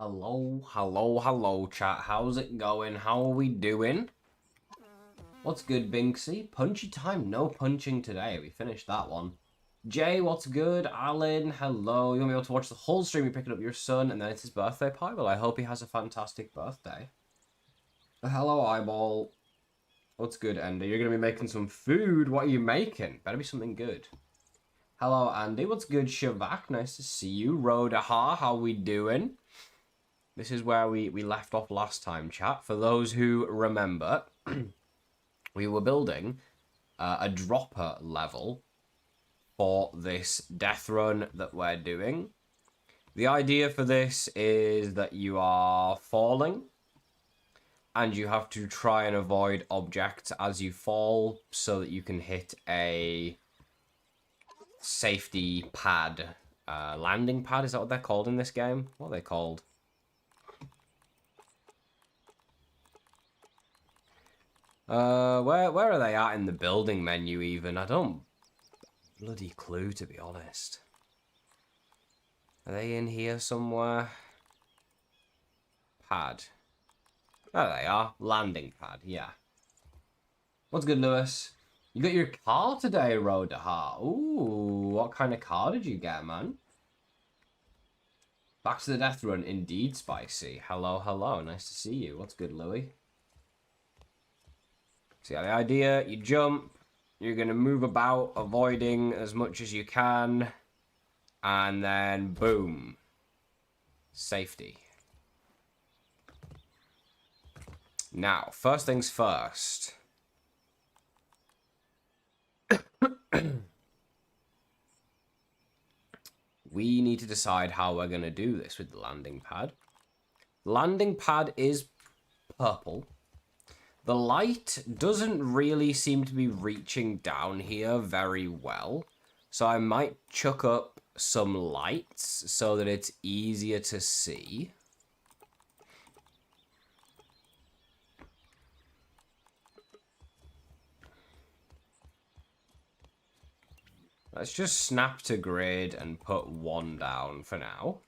Hello, hello, hello, chat. How's it going? How are we doing? What's good, Binksy? Punchy time? No punching today. We finished that one. Jay, what's good? Alan, hello. You won't be able to watch the whole stream. You're picking up your son, and then it's his birthday pie. Well, I hope he has a fantastic birthday. Hello, Eyeball. What's good, Andy? You're going to be making some food. What are you making? Better be something good. Hello, Andy. What's good, Shavak? Nice to see you. Rodaha, how we doing? This is where we left off last time, chat. For those who remember, we were building a dropper level for this death run that we're doing. The idea for this is that you are falling, and you have to try and avoid objects as you fall so that you can hit a safety pad. Landing pad, is that what they're called in this game? What are they called? Where are they at in the building menu even? I don't bloody clue, to be honest. Are they in here somewhere? Pad. There they are. Landing pad, yeah. What's good, Lewis? You got your car today, Rodaha. Ooh, what kind of car did you get, man? Back to the death run, indeed, Spicy. Hello, hello, nice to see you. What's good, Louis? So yeah, the idea, you jump, you're going to move about, avoiding as much as you can, and then boom. Safety. Now, first things first. We need to decide how we're going to do this with the landing pad. Landing pad is purple. The light doesn't really seem to be reaching down here very well. So I might chuck up some lights so that it's easier to see. Let's just snap to grid and put one down for now.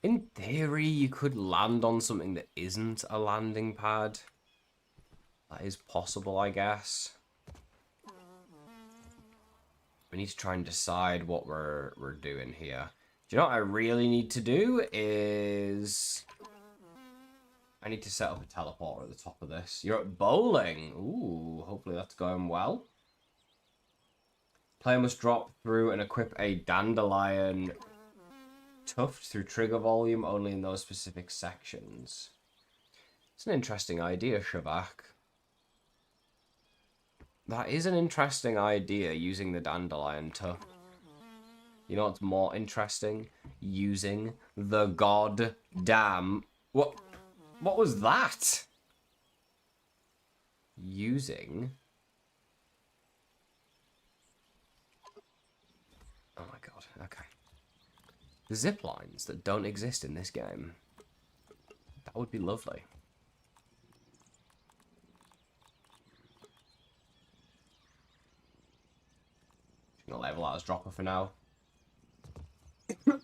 In theory, you could land on something that isn't a landing pad. That is possible, I guess. We need to try and decide what we're doing here. Do you know what I really need to do is... I need to set up a teleporter at the top of this. You're at bowling. Ooh, hopefully that's going well. Player must drop through and equip a dandelion tuft through trigger volume only in those specific sections. It's an interesting idea, Shavak. That is an interesting idea, using the dandelion tuft. You know what's more interesting? Using the goddamn... What was that? Using... Oh my god, okay. The zip lines that don't exist in this game. That would be lovely. I'm gonna level out as dropper for now.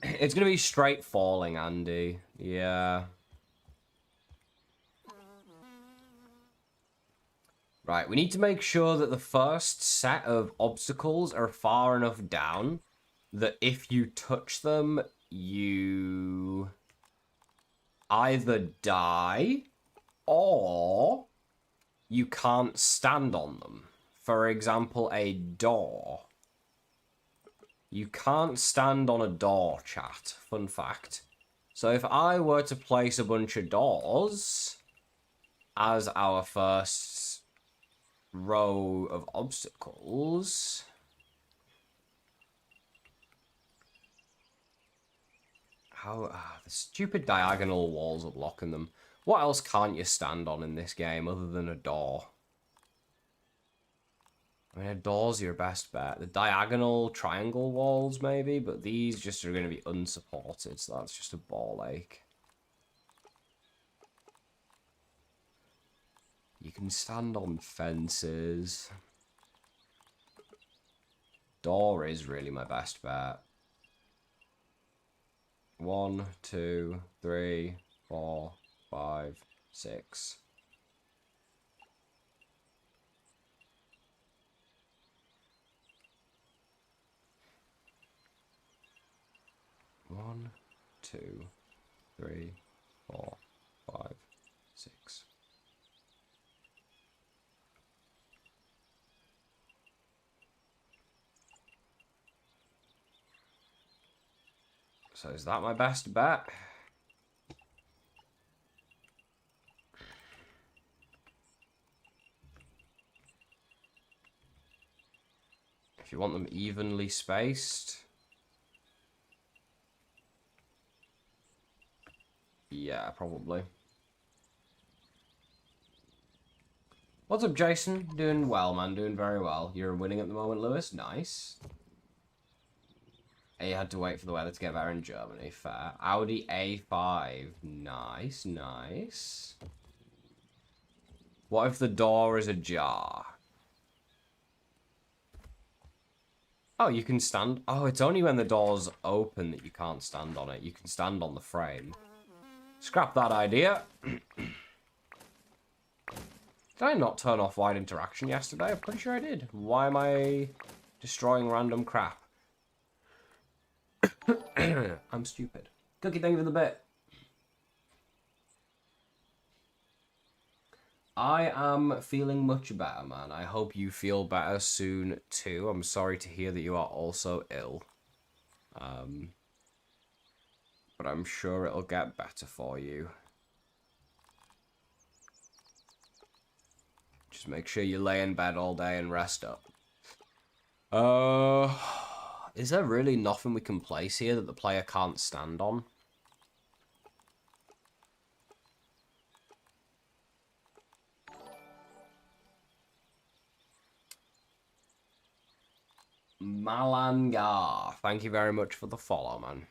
It's gonna be straight falling, Andy. Yeah. Right, we need to make sure that the first set of obstacles are far enough down that if you touch them, you either die or you can't stand on them. For example, a door. You can't stand on a door, chat. Fun fact. So if I were to place a bunch of doors as our first row of obstacles... the stupid diagonal walls are blocking them. What else can't you stand on in this game other than a door? I mean, a door's your best bet. The diagonal triangle walls, maybe, but these just are going to be unsupported, so that's just a ball ache. You can stand on fences. Door is really my best bet. 1, 2, 3, 4, 5, 6. One, 2, 3, 4, 5, 6. So is that my best bet? If you want them evenly spaced. Yeah, probably. What's up, Jason? Doing well, man. Doing very well. You're winning at the moment, Lewis. Nice. You had to wait for the weather to get better in Germany. Fair. Audi A5. Nice, nice. What if the door is ajar? Oh, you can stand... Oh, it's only when the door's open that you can't stand on it. You can stand on the frame. Scrap that idea. Did I not turn off wide interaction yesterday? I'm pretty sure I did. Why am I destroying random crap? I'm stupid. Cookie, thank you for the bit. I am feeling much better, man. I hope you feel better soon, too. I'm sorry to hear that you are also ill. But I'm sure it'll get better for you. Just make sure you lay in bed all day and rest up. Is there really nothing we can place here that the player can't stand on? Malanga, thank you very much for the follow, man.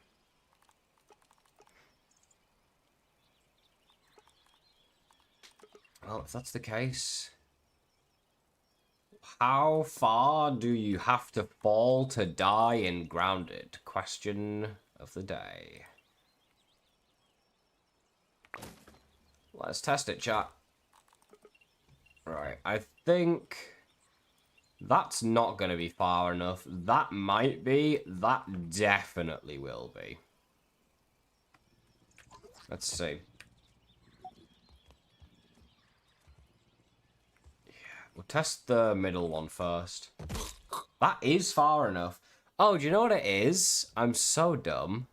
Well, if that's the case... How far do you have to fall to die in Grounded? Question of the day. Let's test it, chat. Right, I think that's not going to be far enough. That might be. That definitely will be. Let's see. We'll test the middle one first. That is far enough. Oh, do you know what it is? I'm so dumb.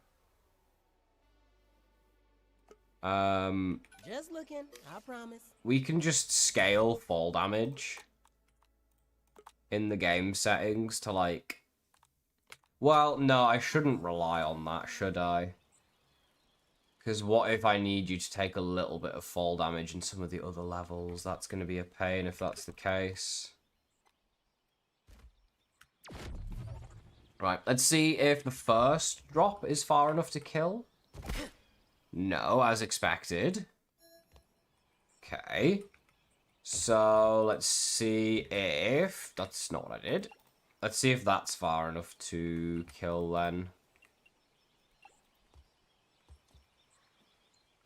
Just looking, I promise. We can just scale fall damage in the game settings to, like... Well, no, I shouldn't rely on that, should I? Because what if I need you to take a little bit of fall damage in some of the other levels? That's going to be a pain if that's the case. Right, let's see if the first drop is far enough to kill. No, as expected. Okay. So, let's see if... That's not what I did. Let's see if that's far enough to kill then.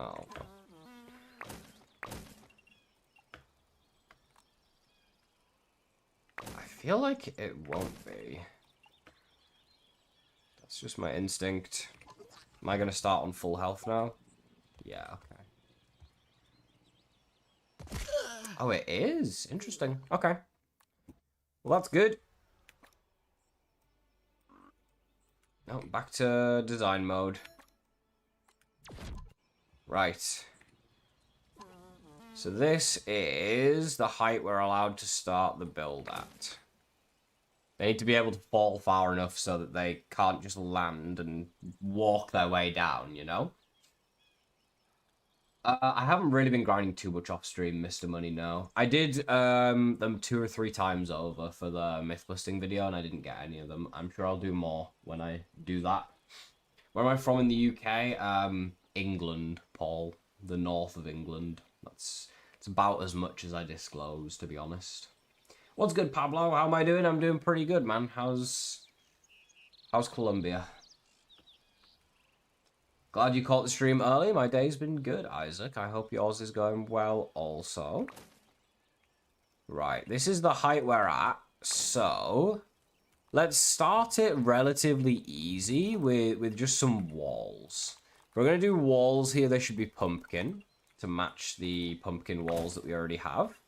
Oh. I feel like it won't be. That's just my instinct. Am I going to start on full health now? Yeah, okay. Oh, it is? Interesting. Okay. Well, that's good. Oh, back to design mode. Right. So this is the height we're allowed to start the build at. They need to be able to fall far enough so that they can't just land and walk their way down, you know? I haven't really been grinding too much off stream, Mr. Money, no. I did them 2 or 3 times over for the myth listing video, and I didn't get any of them. I'm sure I'll do more when I do that. Where am I from in the UK? England, Paul. The north of England. It's about as much as I disclose, to be honest. What's good, Pablo? How am I doing? I'm doing pretty good, man. How's Colombia? Glad you caught the stream early. My day's been good, Isaac. I hope yours is going well also. Right, this is the height we're at. So, let's start it relatively easy with just some walls. If we're going to do walls here, they should be pumpkin to match the pumpkin walls that we already have.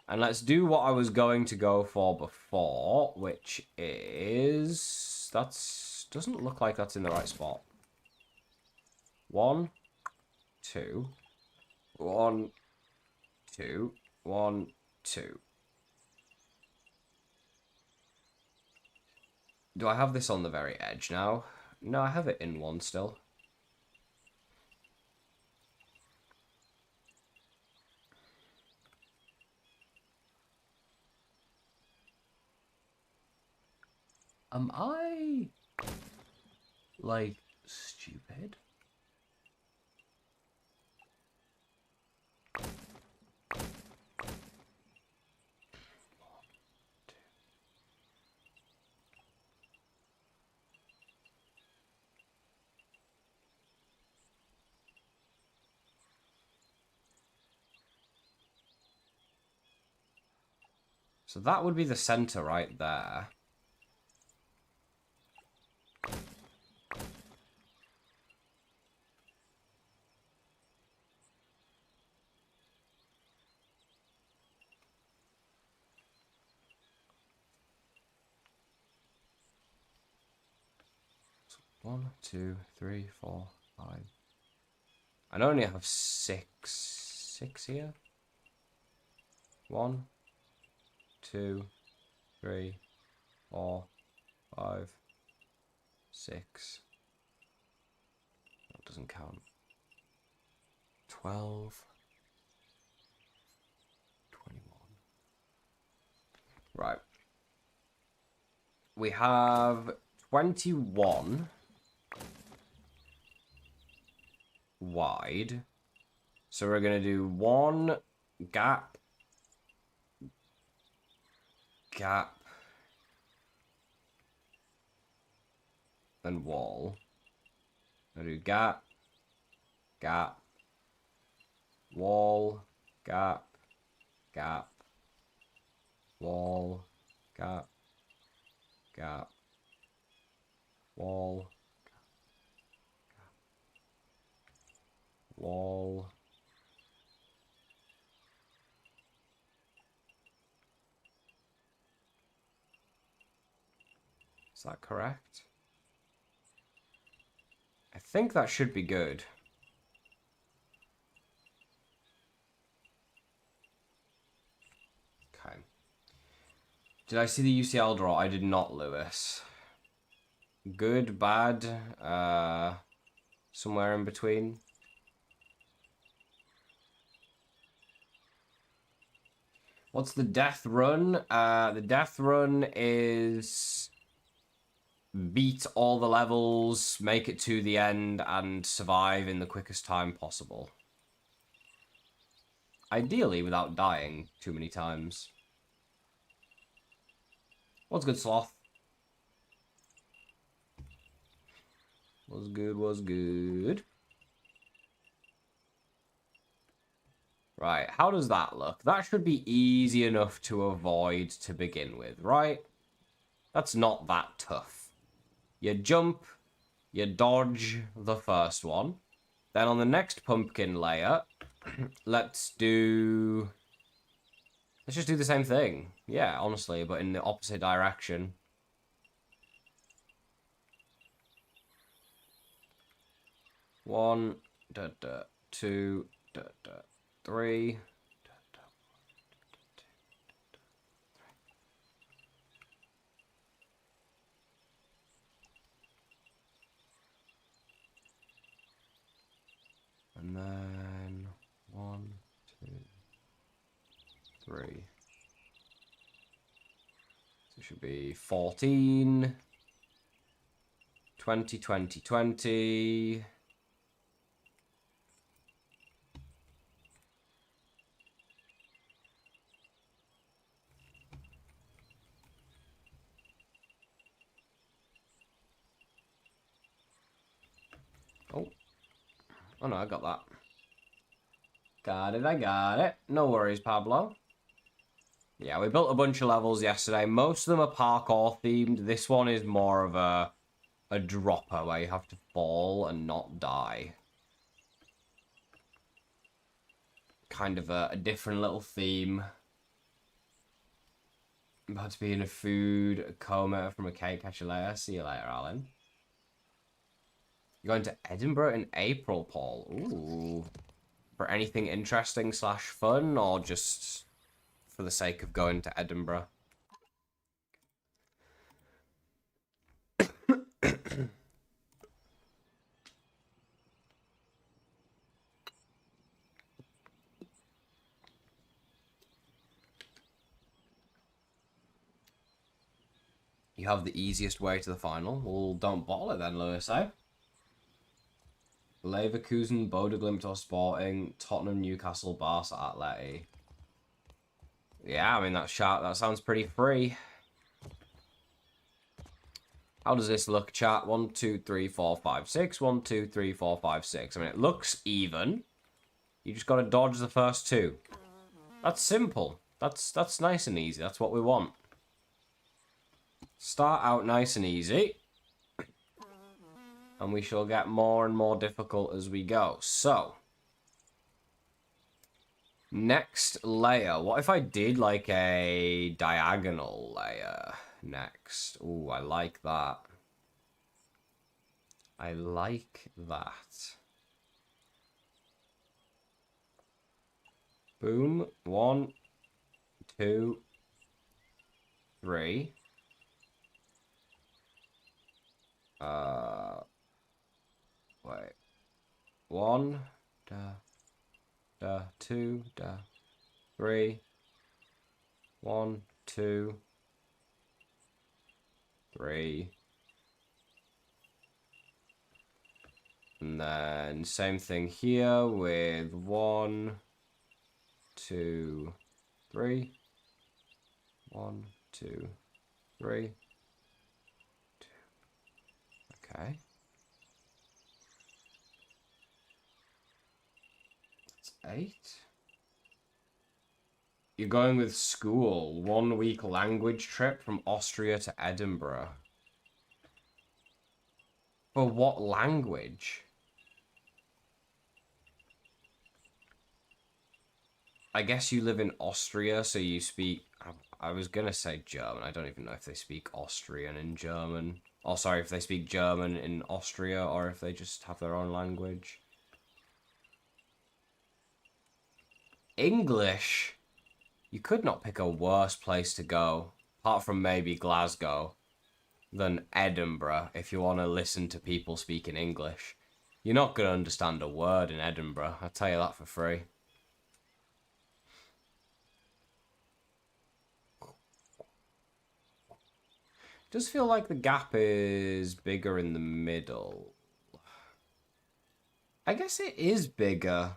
And let's do what I was going to go for before, which is... doesn't look like that's in the right spot. 1, 2, 1, 2, 1, 2. Do I have this on the very edge now? No, I have it in one still. Am I, like, stupid? So that would be the center right there. So 1, 2, 3, 4, 5. I only have 6 here. 1, 2, 3, 4, 5, 6. That doesn't count. 12, 21. Right. We have 21 wide. So we're going to do 1 gap, gap, and wall. I'll do gap, gap, wall, gap, gap, wall, gap, gap, wall, gap, wall. Is that correct? I think that should be good. Okay. Did I see the UCL draw? I did not, Lewis. Good, bad, somewhere in between. What's the Deathrun? The Deathrun is beat all the levels, make it to the end, and survive in the quickest time possible. Ideally, without dying too many times. What's good, Sloth? Was good, was good. Right, how does that look? That should be easy enough to avoid to begin with, right? That's not that tough. You jump, you dodge the first one. Then on the next pumpkin layer, let's just do the same thing. Yeah, honestly, but in the opposite direction. One, two, 3. And then 1, 2, 3. So it should be 14, 20, 20, 20. Oh. Oh no, I got that. Got it, I got it. No worries, Pablo. Yeah, we built a bunch of levels yesterday. Most of them are parkour themed. This one is more of a dropper where you have to fall and not die. Kind of a different little theme. I'm about to be in a food coma from a cake. Catch you later. See you later, Alan. You're going to Edinburgh in April, Paul. Ooh. For anything interesting / fun, or just for the sake of going to Edinburgh? You have the easiest way to the final. Well, don't bottle it then, Lewis, eh? Leverkusen, Bodø/Glimt or Sporting, Tottenham, Newcastle, Barca, Atleti. Yeah, I mean, that sounds pretty free. How does this look, chat? 1, 2, 3, 4, 5, 6. 1, 2, 3, 4, 5, 6. I mean, it looks even. You just got to dodge the first two. That's simple. That's nice and easy. That's what we want. Start out nice and easy. And we shall get more and more difficult as we go. So. Next layer. What if I did like a diagonal layer next? Ooh, I like that. I like that. Boom. 1, 2, 3. Wait. 1, 2, 3. 1, 2, 3. And then same thing here with 1, 2, 3. 1, 2, 3. 2. Okay. That's 8. You're going with school. 1 week language trip from Austria to Edinburgh. For what language? I guess you live in Austria, so you speak... I was going to say German. I don't even know if they speak Austrian in German. Oh, sorry, if they speak German in Austria, or if they just have their own language. English? You could not pick a worse place to go, apart from maybe Glasgow, than Edinburgh, if you want to listen to people speaking English. You're not going to understand a word in Edinburgh, I'll tell you that for free. Does feel like the gap is bigger in the middle. I guess it is bigger.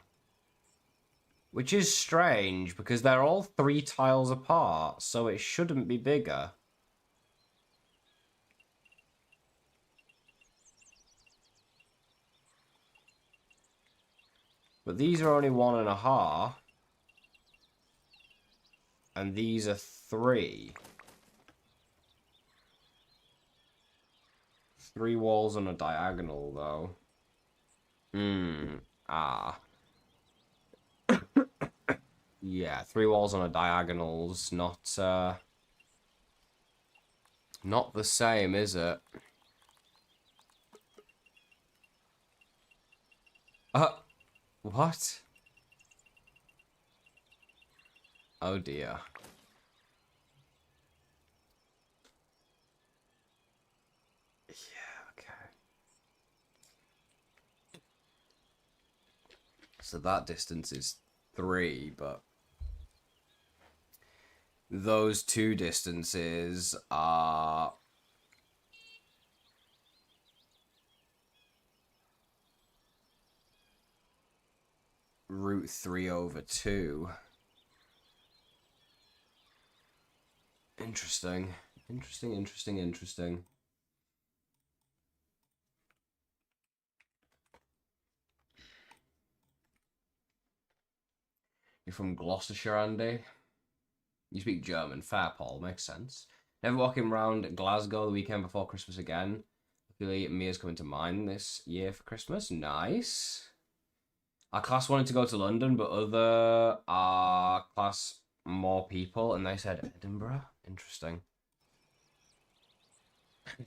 Which is strange, because they're all 3 tiles apart, so it shouldn't be bigger. But these are only 1.5. And these are 3. 3 walls on a diagonal, though. Yeah, 3 walls on a diagonal's not the same, is it? What? Oh dear. Yeah, okay. So that distance is 3, but those 2 distances are √3/2. Interesting. Interesting. You're from Gloucestershire, Andy. You speak German. Fair, Paul. Makes sense. Never walking around Glasgow the weekend before Christmas again. Luckily, Mia's coming to mine this year for Christmas. Nice. Our class wanted to go to London, but our class more people, and they said Edinburgh. Interesting.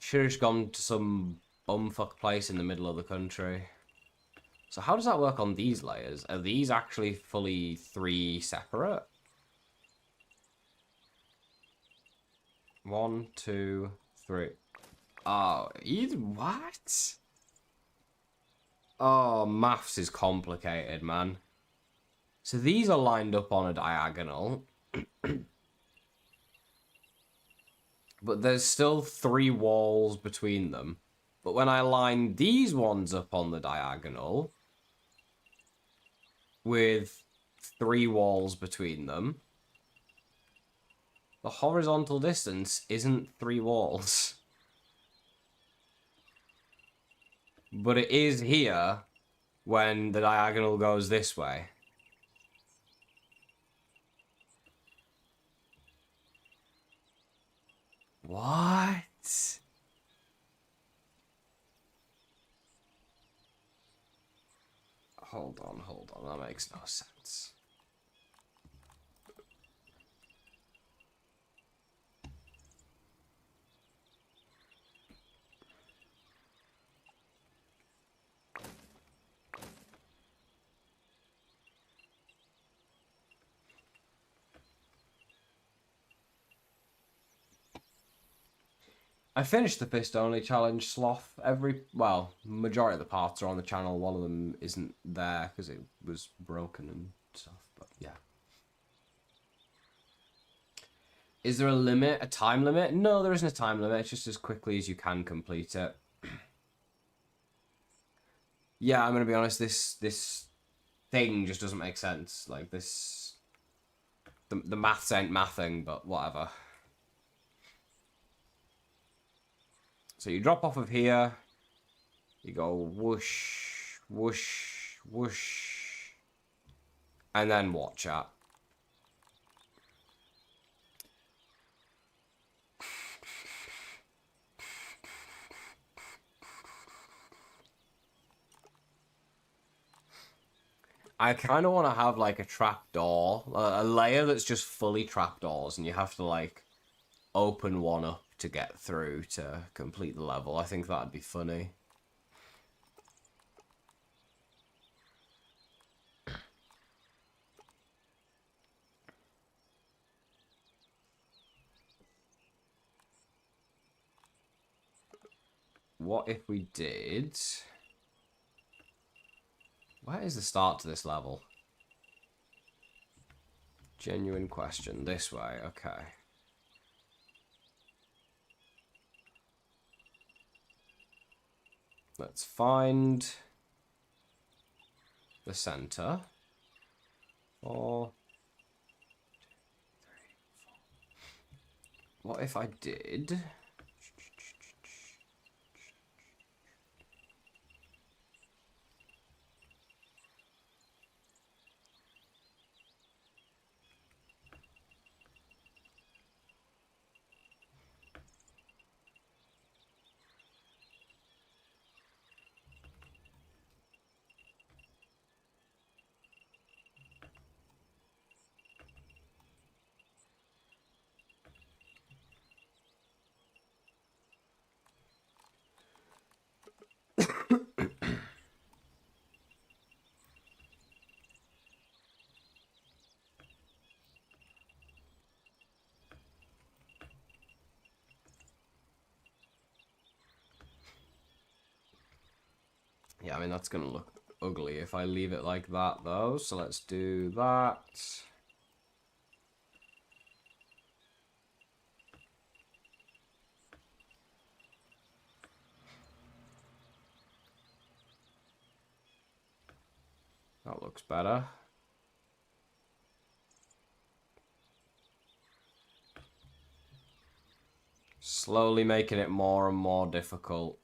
Should have just gone to some bumfuck place in the middle of the country. So how does that work on these layers? Are these actually fully 3 separate? 1, 2, 3. Oh, what? Oh, maths is complicated, man. So these are lined up on a diagonal. But there's still 3 walls between them. But when I line these ones up on the diagonal, with 3 walls between them, the horizontal distance isn't 3 walls. But it is here when the diagonal goes this way. What? Hold on. That makes no sense. I finished the fist-only challenge sloth. Majority of the parts are on the channel. One of them isn't there because it was broken and stuff, but yeah. Is there a time limit? No, there isn't a time limit. It's just as quickly as you can complete it. Yeah, I'm going to be honest, this thing just doesn't make sense. Like, this... The maths ain't mathing, but whatever. So you drop off of here, you go whoosh, whoosh, whoosh, and then watch it. I kind of want to have like a trapdoor, a layer that's just fully trapdoors, and you have to like open one up to get through to complete the level. I think that'd be funny. What if we did... Where is the start to this level? Genuine question. This way, okay. Let's find the center. 4, 3, 4. What if I did... Yeah, I mean, that's going to look ugly if I leave it like that, though. So let's do that. That looks better. Slowly making it more and more difficult.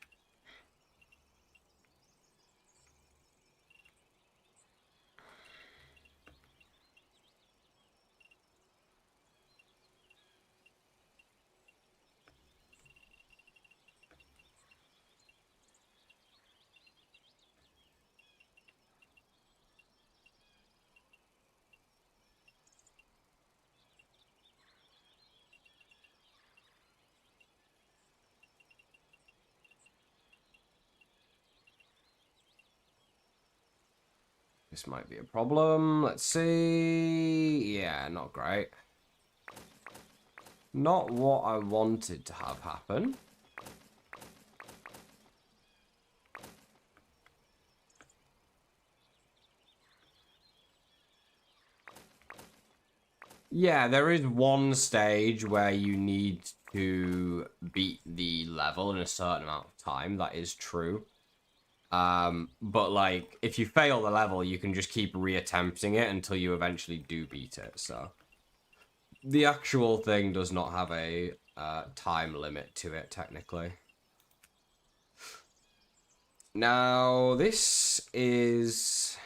This might be a problem. Let's see. Yeah, not great. Not what I wanted to have happen. Yeah, there is one stage where you need to beat the level in a certain amount of time. That is true. But like, if you fail the level, you can just keep reattempting it until you eventually do beat it. So the actual thing does not have a time limit to it, technically. Now, this is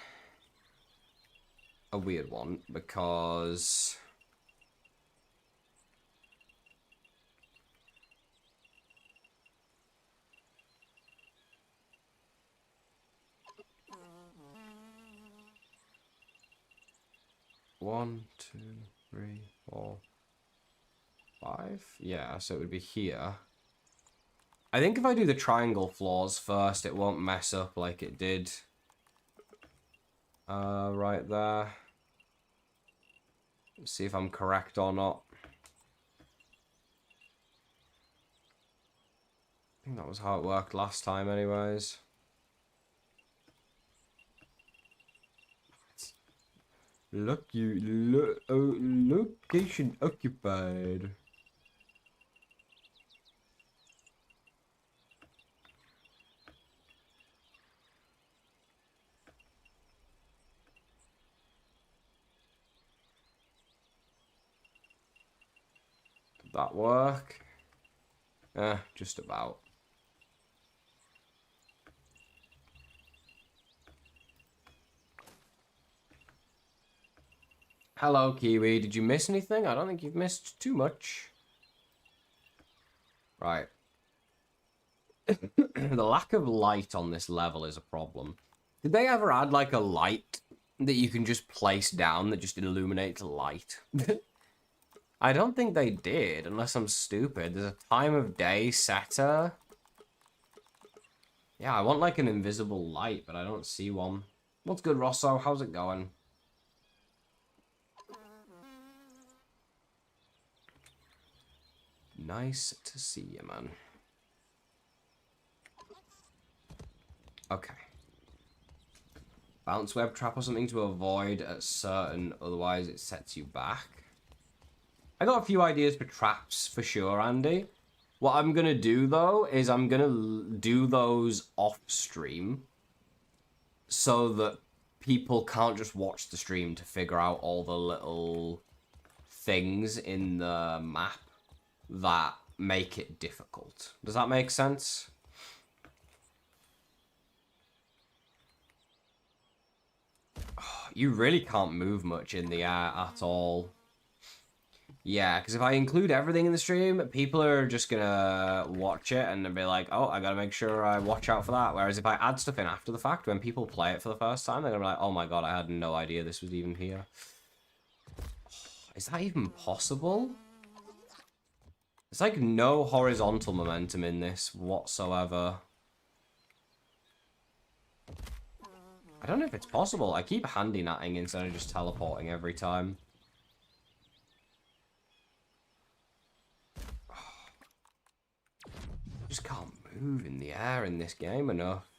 a weird one because... One, two, three, 4, 5. Yeah, so it would be here. I think if I do the triangle floors first, it won't mess up like it did. Right there. Let's see if I'm correct or not. I think that was how it worked last time anyways. Location occupied. Did that work? Just about. Hello, Kiwi. Did you miss anything? I don't think you've missed too much. Right. The lack of light on this level is a problem. Did they ever add, like, a light that you can just place down that just illuminates light? I don't think they did, unless I'm stupid. There's a time of day setter. Yeah, I want, like, an invisible light, but I don't see one. What's good, Rosso? How's it going? Nice to see you, man. Okay. Bounce web trap or something to avoid at certain, otherwise it sets you back. I got a few ideas for traps for sure, Andy. What I'm gonna do though is I'm gonna do those off stream so that people can't just watch the stream to figure out all the little things in the map that make it difficult. Does that make sense? You really can't move much in the air at all. Yeah, because if I include everything in the stream, people are just gonna watch it and they'll be like, oh, I gotta make sure I watch out for that. Whereas if I add stuff in after the fact, when people play it for the first time, they're gonna be like, oh my god, I had no idea this was even here. Is that even possible? There's like no horizontal momentum in this whatsoever. I don't know if it's possible. I keep handy natting instead of just teleporting every time. I just can't move in the air in this game enough.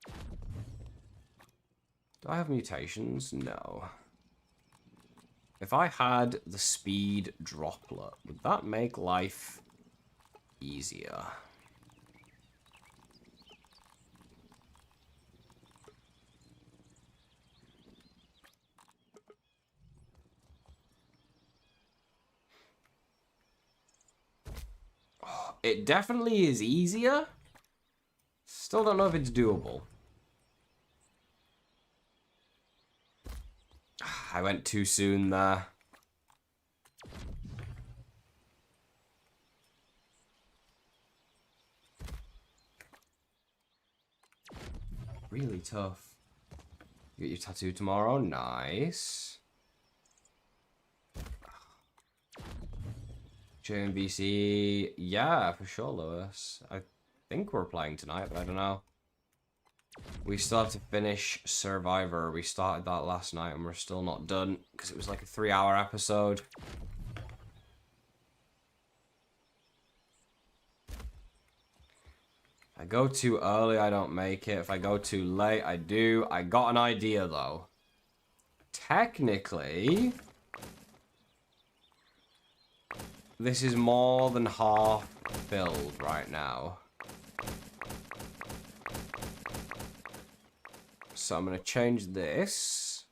Do I have mutations? No. If I had the speed droplet, would that make life easier? It definitely is easier. Still don't know if it's doable. I went too soon there. Really tough. You get your tattoo tomorrow? Nice. JMBC, yeah, for sure, Lewis. I think we're playing tonight, but I don't know. We still have to finish Survivor. We started that last night and we're still not done because it was like a 3-hour episode. If I go too early, I don't make it. If I go too late, I do. I got an idea, though. Technically, this is more than half filled right now. So I'm going to change this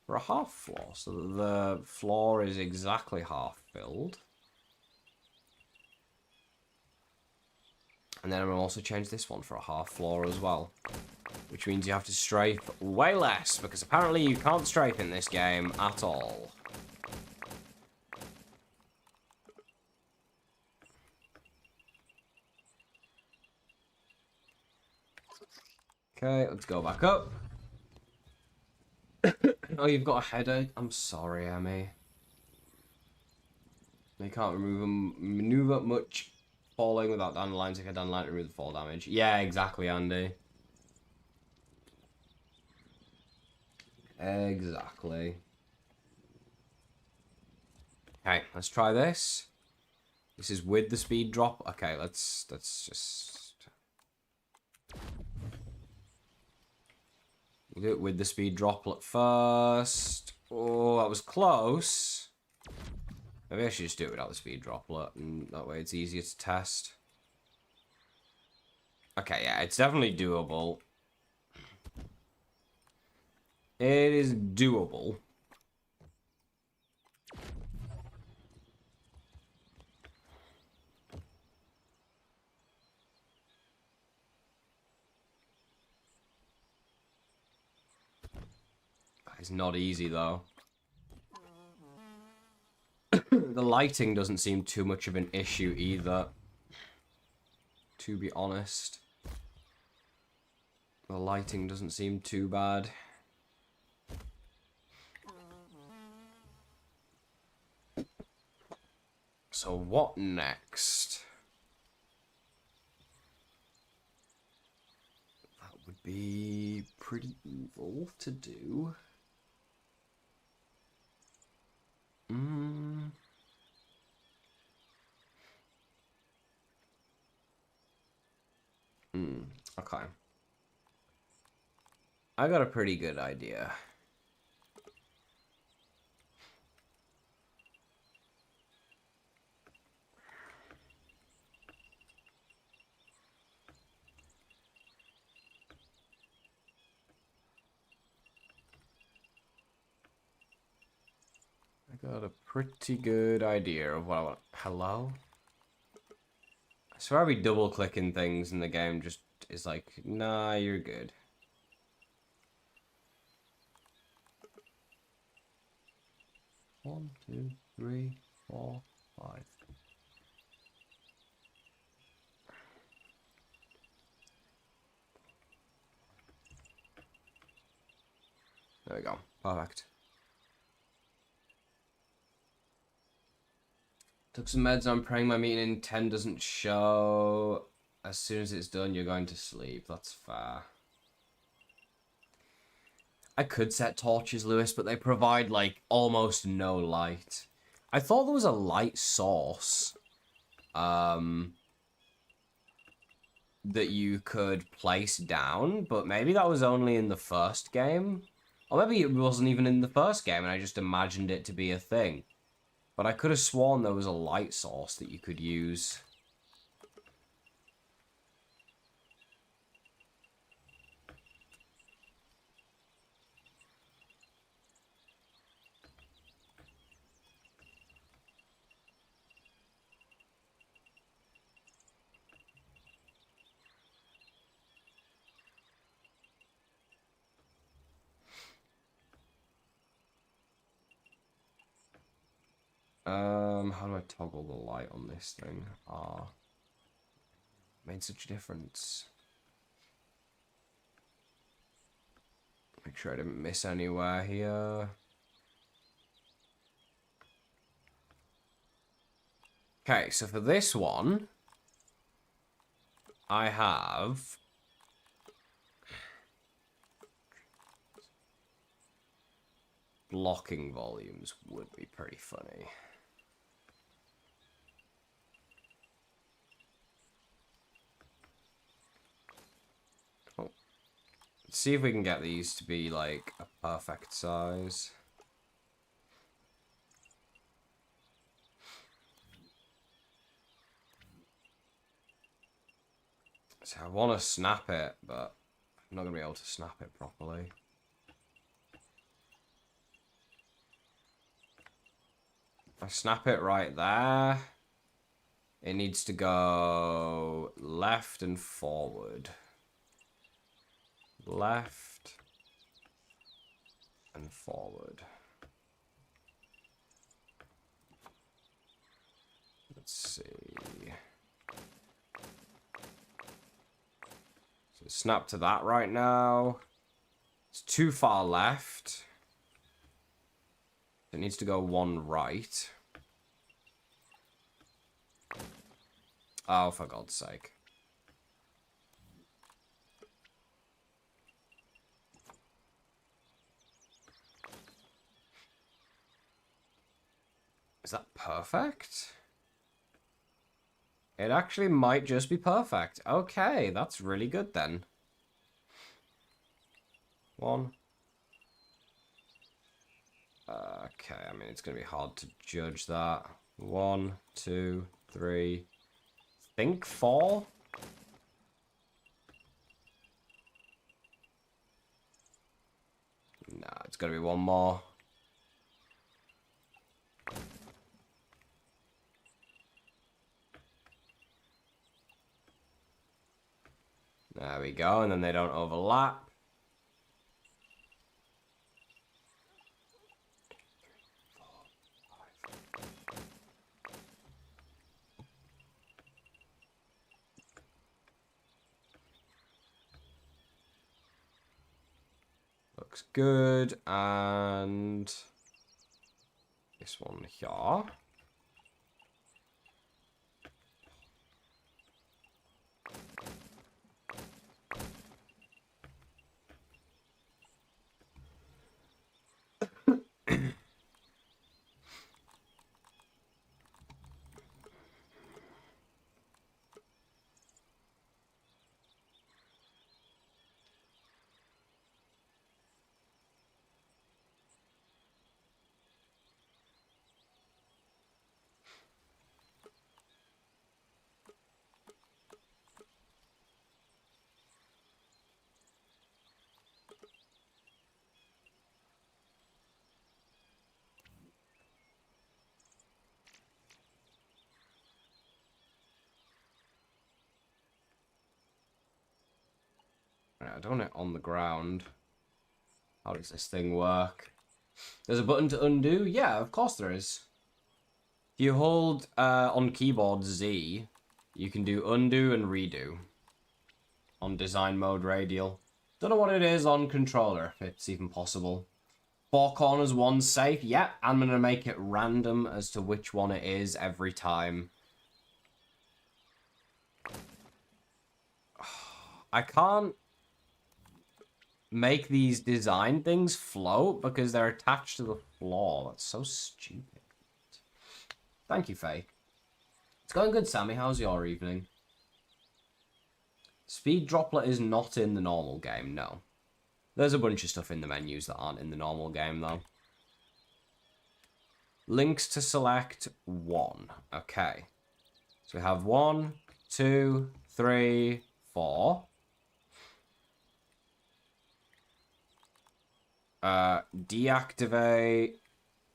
for a half floor, so that the floor is exactly half filled. And then I'm going to also change this one for a half floor as well. Which means you have to strafe way less, because apparently you can't strafe in this game at all. Okay, let's go back up. Oh, you've got a headache? I'm sorry, Emmy. You can't maneuver much falling without dandelions. Like a dandelion to remove the fall damage. Yeah, exactly, Andy. Exactly. Okay, let's try this. This is with the speed drop. Okay, let's just... We'll do it with the speed droplet first. Oh, that was close. Maybe I should just do it without the speed droplet, and that way it's easier to test. Okay, yeah, it's definitely doable. It is doable. It's not easy, though. The lighting doesn't seem too much of an issue, either. To be honest. The lighting doesn't seem too bad. So what next? That would be pretty evil to do. Okay. I got a pretty good idea. I got a pretty good idea of what I want. Hello? I swear I'll be double clicking things and the game just is like, nah, you're good. One, two, three, 4, 5. There we go. Perfect. Took some meds. I'm praying my meeting in 10 doesn't show. As soon as it's done, you're going to sleep. That's fair. I could set torches, Lewis, but they provide, like, almost no light. I thought there was a light source. That you could place down, but maybe that was only in the first game. Or maybe it wasn't even in the first game and I just imagined it to be a thing. But I could have sworn there was a light source that you could use. How do I toggle the light on this thing? Made such a difference. Make sure I didn't miss anywhere here. Okay, so for this one, I have blocking volumes would be pretty funny. Oh. Let's see if we can get these to be like a perfect size. So I want to snap it, but I'm not going to be able to snap it properly. If I snap it right there, it needs to go left and forward. Left and forward. Let's see. So snap to that right now. It's too far left. It needs to go one right. Oh, for God's sake. Is that perfect? It actually might just be perfect. Okay, that's really good then. One. Okay, I mean, it's going to be hard to judge that. 1, 2, 3. Think 4? Nah, it's got to be one more. There we go, and then they don't overlap. Looks good, and this one here. I don't want it on the ground. How does this thing work? There's a button to undo? Yeah, of course there is. If you hold on keyboard Z, you can do undo and redo. On design mode radial. Don't know what it is on controller, if it's even possible. 4 corners, 1 safe. Yep, I'm going to make it random as to which one it is every time. I can't make these design things float because they're attached to the floor. That's so stupid. Thank you, Faye. It's going good, Sammy. How's your evening? Speed droplet is not in the normal game, no. There's a bunch of stuff in the menus that aren't in the normal game, though. Links to select 1. Okay. So we have 1, 2, 3, 4. Deactivate.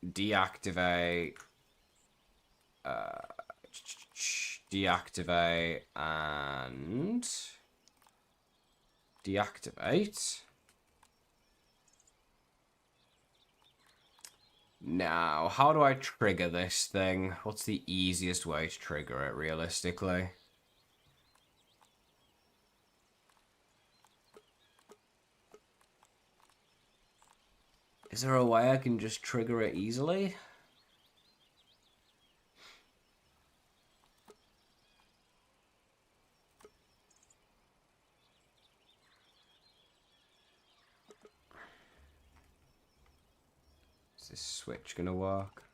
Deactivate. Deactivate and deactivate. Now, how do I trigger this thing? What's the easiest way to trigger it, realistically? Is there a way I can just trigger it easily? Is this switch gonna work?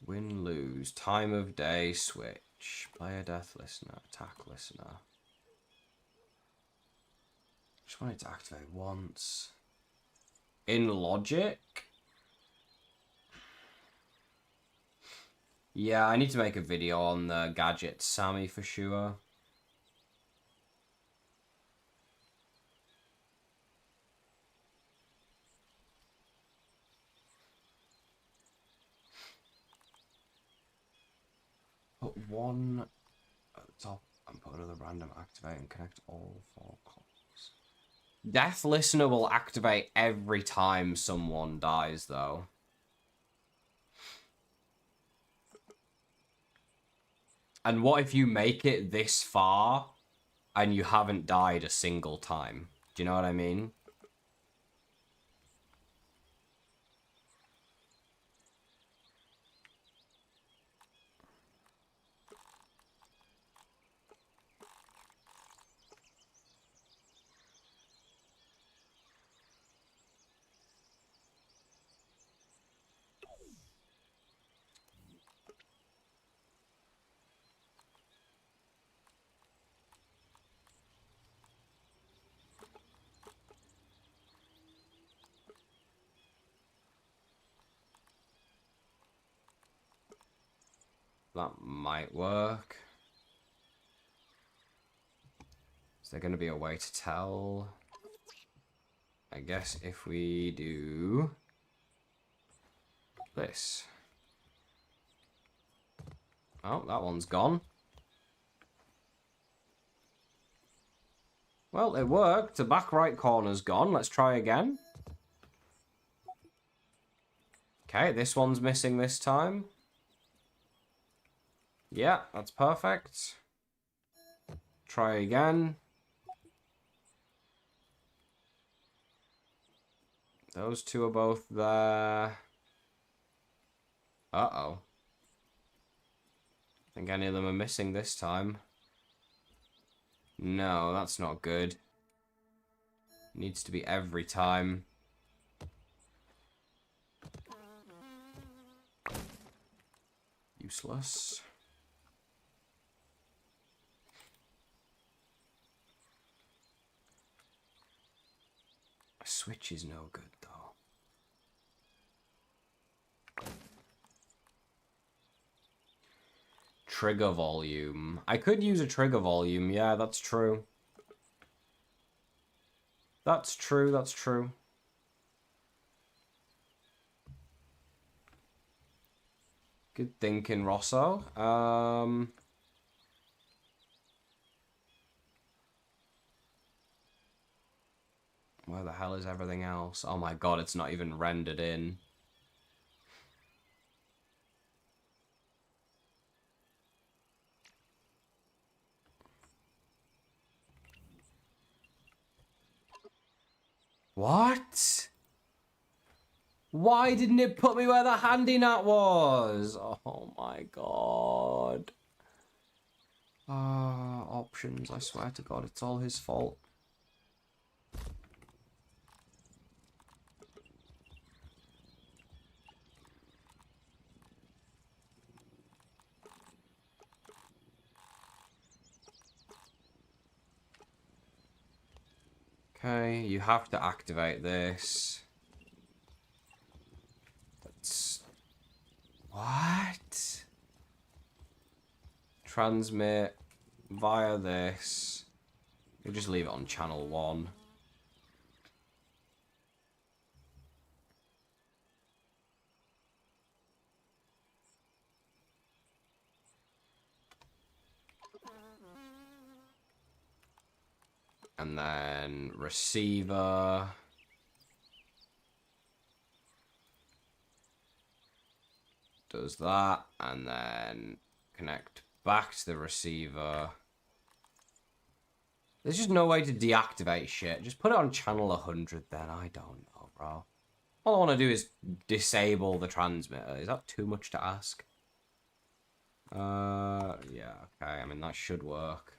Win, lose, time of day, switch, player death listener, attack listener. Just want it to activate once. In logic? Yeah, I need to make a video on the gadget Sammy for sure. Put one at the top and put another random activate and connect all 4 clocks. Death Listener will activate every time someone dies, though. And what if you make it this far and you haven't died a single time? Do you know what I mean? That might work. Is there going to be a way to tell? I guess if we do this. Oh, that one's gone. Well, it worked. The back right corner's gone. Let's try again. Okay, this one's missing this time. Yeah, that's perfect. Try again. Those two are both there. Uh-oh. I think any of them are missing this time. No, that's not good. Needs to be every time. Useless. A switch is no good, though. Trigger volume. I could use a trigger volume. Yeah, that's true. That's true, that's true. Good thinking, Rosso. Where the hell is everything else? Oh my god, it's not even rendered in. What? Why didn't it put me where the handy nut was? Oh my god. Options, I swear to god, it's all his fault. Okay, you have to activate this. That's... What? Transmit via this. You just leave it on channel 1. And then receiver. Does that. And then connect back to the receiver. There's just no way to deactivate shit. Just put it on channel 100 then. I don't know, bro. All I want to do is disable the transmitter. Is that too much to ask? Yeah, okay. I mean, that should work.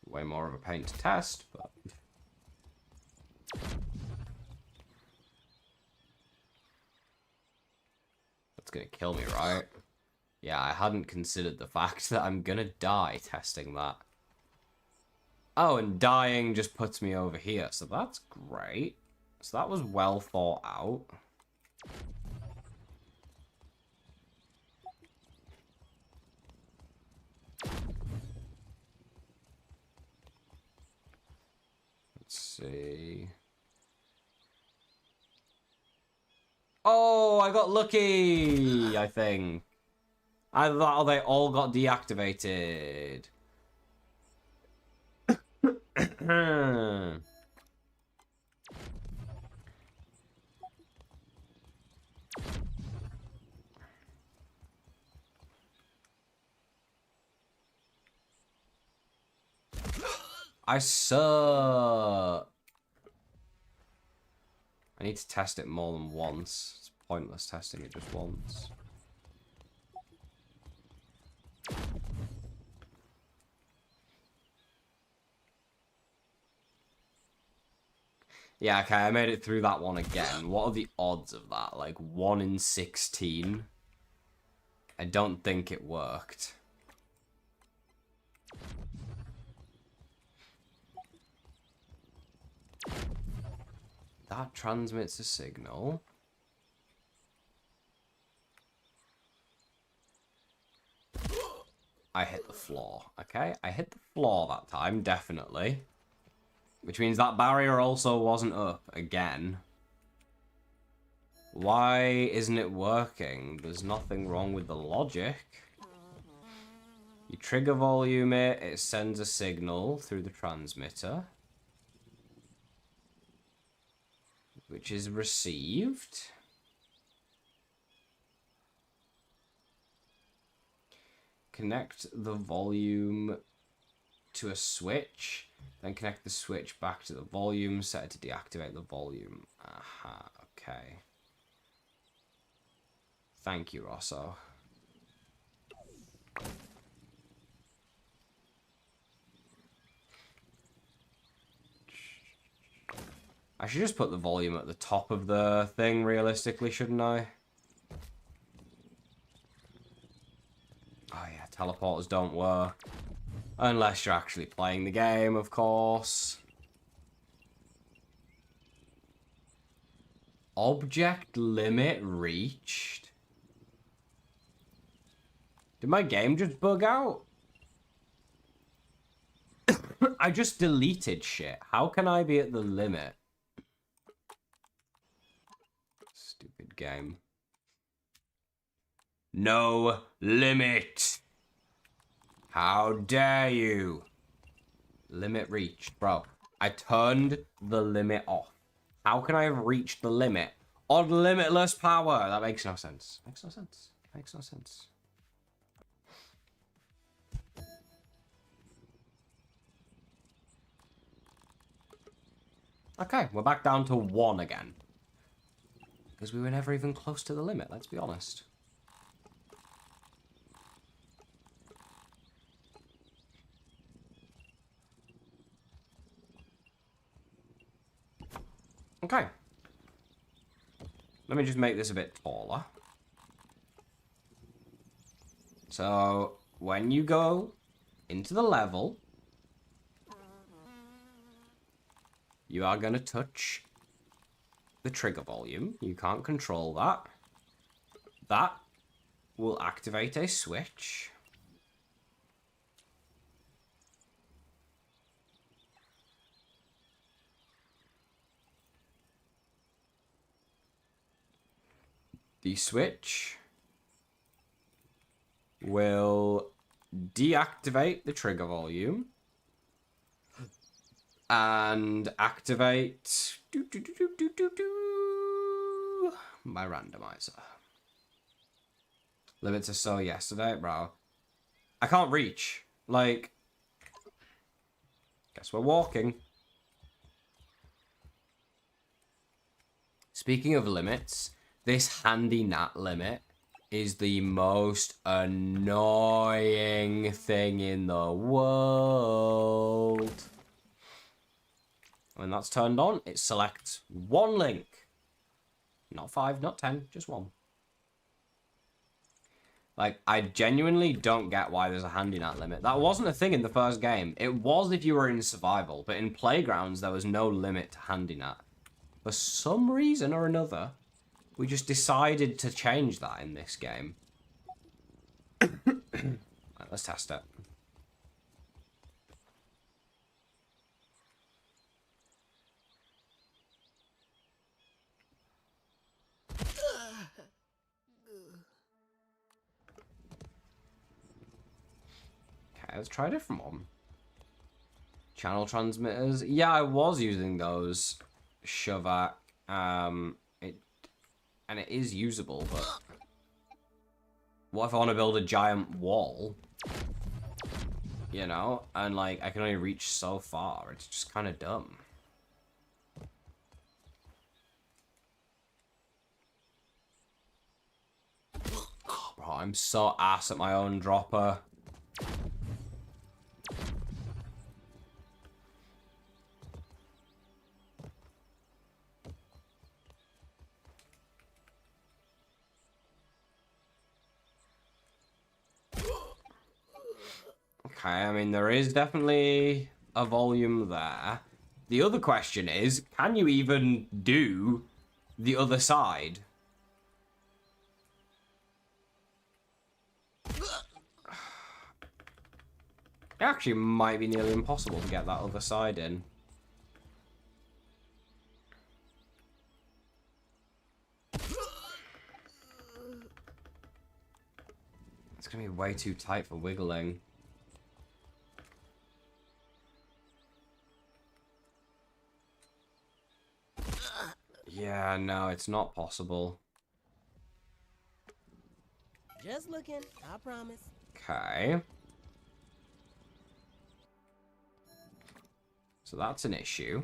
Way more of a pain to test, but... That's gonna kill me, right? Yeah, I hadn't considered the fact that I'm gonna die testing that. Oh, and dying just puts me over here, so that's great. So that was well thought out. Let's see. Oh, I got lucky, I think. I thought they all got deactivated. I suck. I need to test it more than once. It's pointless testing it just once. Yeah, okay, I made it through that one again. What are the odds of that? Like 1 in 16? I don't think it worked. That transmits a signal. I hit the floor, okay? I hit the floor that time, definitely. Which means that barrier also wasn't up again. Why isn't it working? There's nothing wrong with the logic. You trigger volume it, it sends a signal through the transmitter, which is received. Connect the volume to a switch, then connect the switch back to the volume, set it to deactivate the volume. Aha, okay. Thank you, Rosso. I should just put the volume at the top of the thing, realistically, shouldn't I? Oh yeah, teleporters don't work. Unless you're actually playing the game, of course. Object limit reached? Did my game just bug out? I just deleted shit. How can I be at the limit? Stupid game. No limit. How dare you? Limit reached. Bro, I turned the limit off. How can I have reached the limit on limitless power? That makes no sense. Makes no sense. Makes no sense. Okay, we're back down to 1 again. Because we were never even close to the limit, let's be honest. Okay. Let me just make this a bit taller. So, when you go into the level, you are going to touch the trigger volume. You can't control that. That will activate a switch. The switch will deactivate the trigger volume and activate my randomizer. Limit to so yesterday, bro. I can't reach. Like, guess we're walking. Speaking of limits, this handy gnat limit is the most annoying thing in the world. When that's turned on, it selects one link. Not 5, not 10, just one. Like, I genuinely don't get why there's a handy gnat limit. That wasn't a thing in the first game. It was if you were in survival, but in Playgrounds, there was no limit to handy gnat. For some reason or another, we just decided to change that in this game. Right, let's test it. Okay, let's try a different one. Channel transmitters. Yeah, I was using those. Shovak. It is usable, but what if I want to build a giant wall? You know, and like I can only reach so far. It's just kind of dumb. Bro, I'm so ass at my own dropper. Okay, I mean, there is definitely a volume there. The other question is, can you even do the other side? It actually might be nearly impossible to get that other side in. It's gonna be way too tight for wiggling. Yeah, no, it's not possible. Just looking, I promise. Okay. So that's an issue.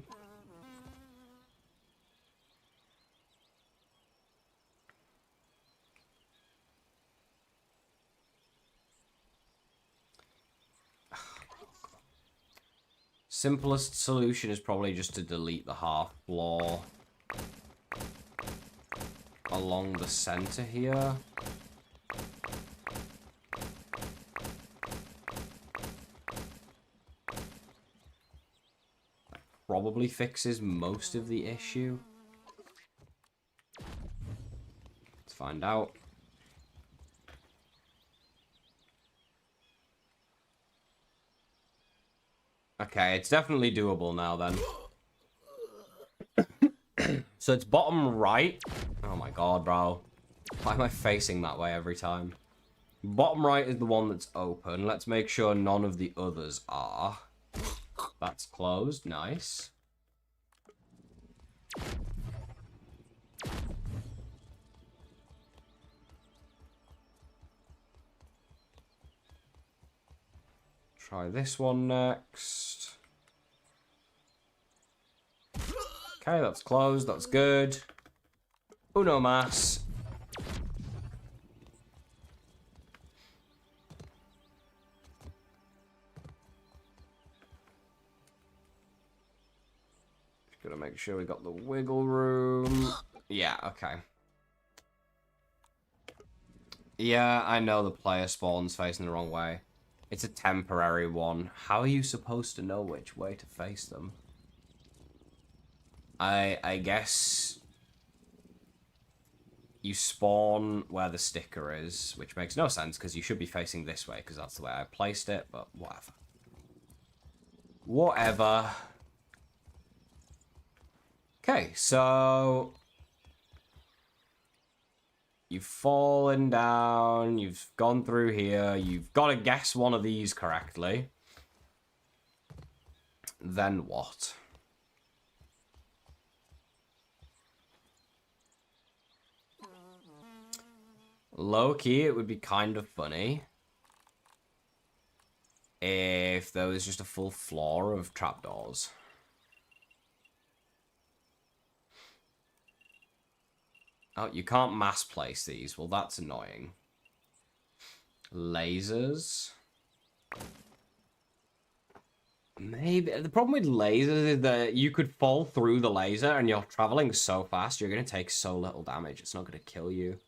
Simplest solution is probably just to delete the half floor along the center here. Probably fixes most of the issue. Let's find out. Okay, it's definitely doable now then. So it's bottom right. Oh my god, bro. Why am I facing that way every time? Bottom right is the one that's open. Let's make sure none of the others are. That's closed. Nice. Try this one next. Okay, that's closed. That's good. Uno mas. Just gotta make sure we got the wiggle room. Yeah, okay. Yeah, I know the player spawn's facing the wrong way. It's a temporary one. How are you supposed to know which way to face them? I guess you spawn where the sticker is, which makes no sense because you should be facing this way because that's the way I placed it, but whatever. Whatever. Okay, so you've fallen down, you've gone through here, you've got to guess one of these correctly. Then what? Low-key, it would be kind of funny if there was just a full floor of trapdoors. Oh, you can't mass place these. Well, that's annoying. Lasers. Maybe. The problem with lasers is that you could fall through the laser and you're traveling so fast, you're going to take so little damage. It's not going to kill you.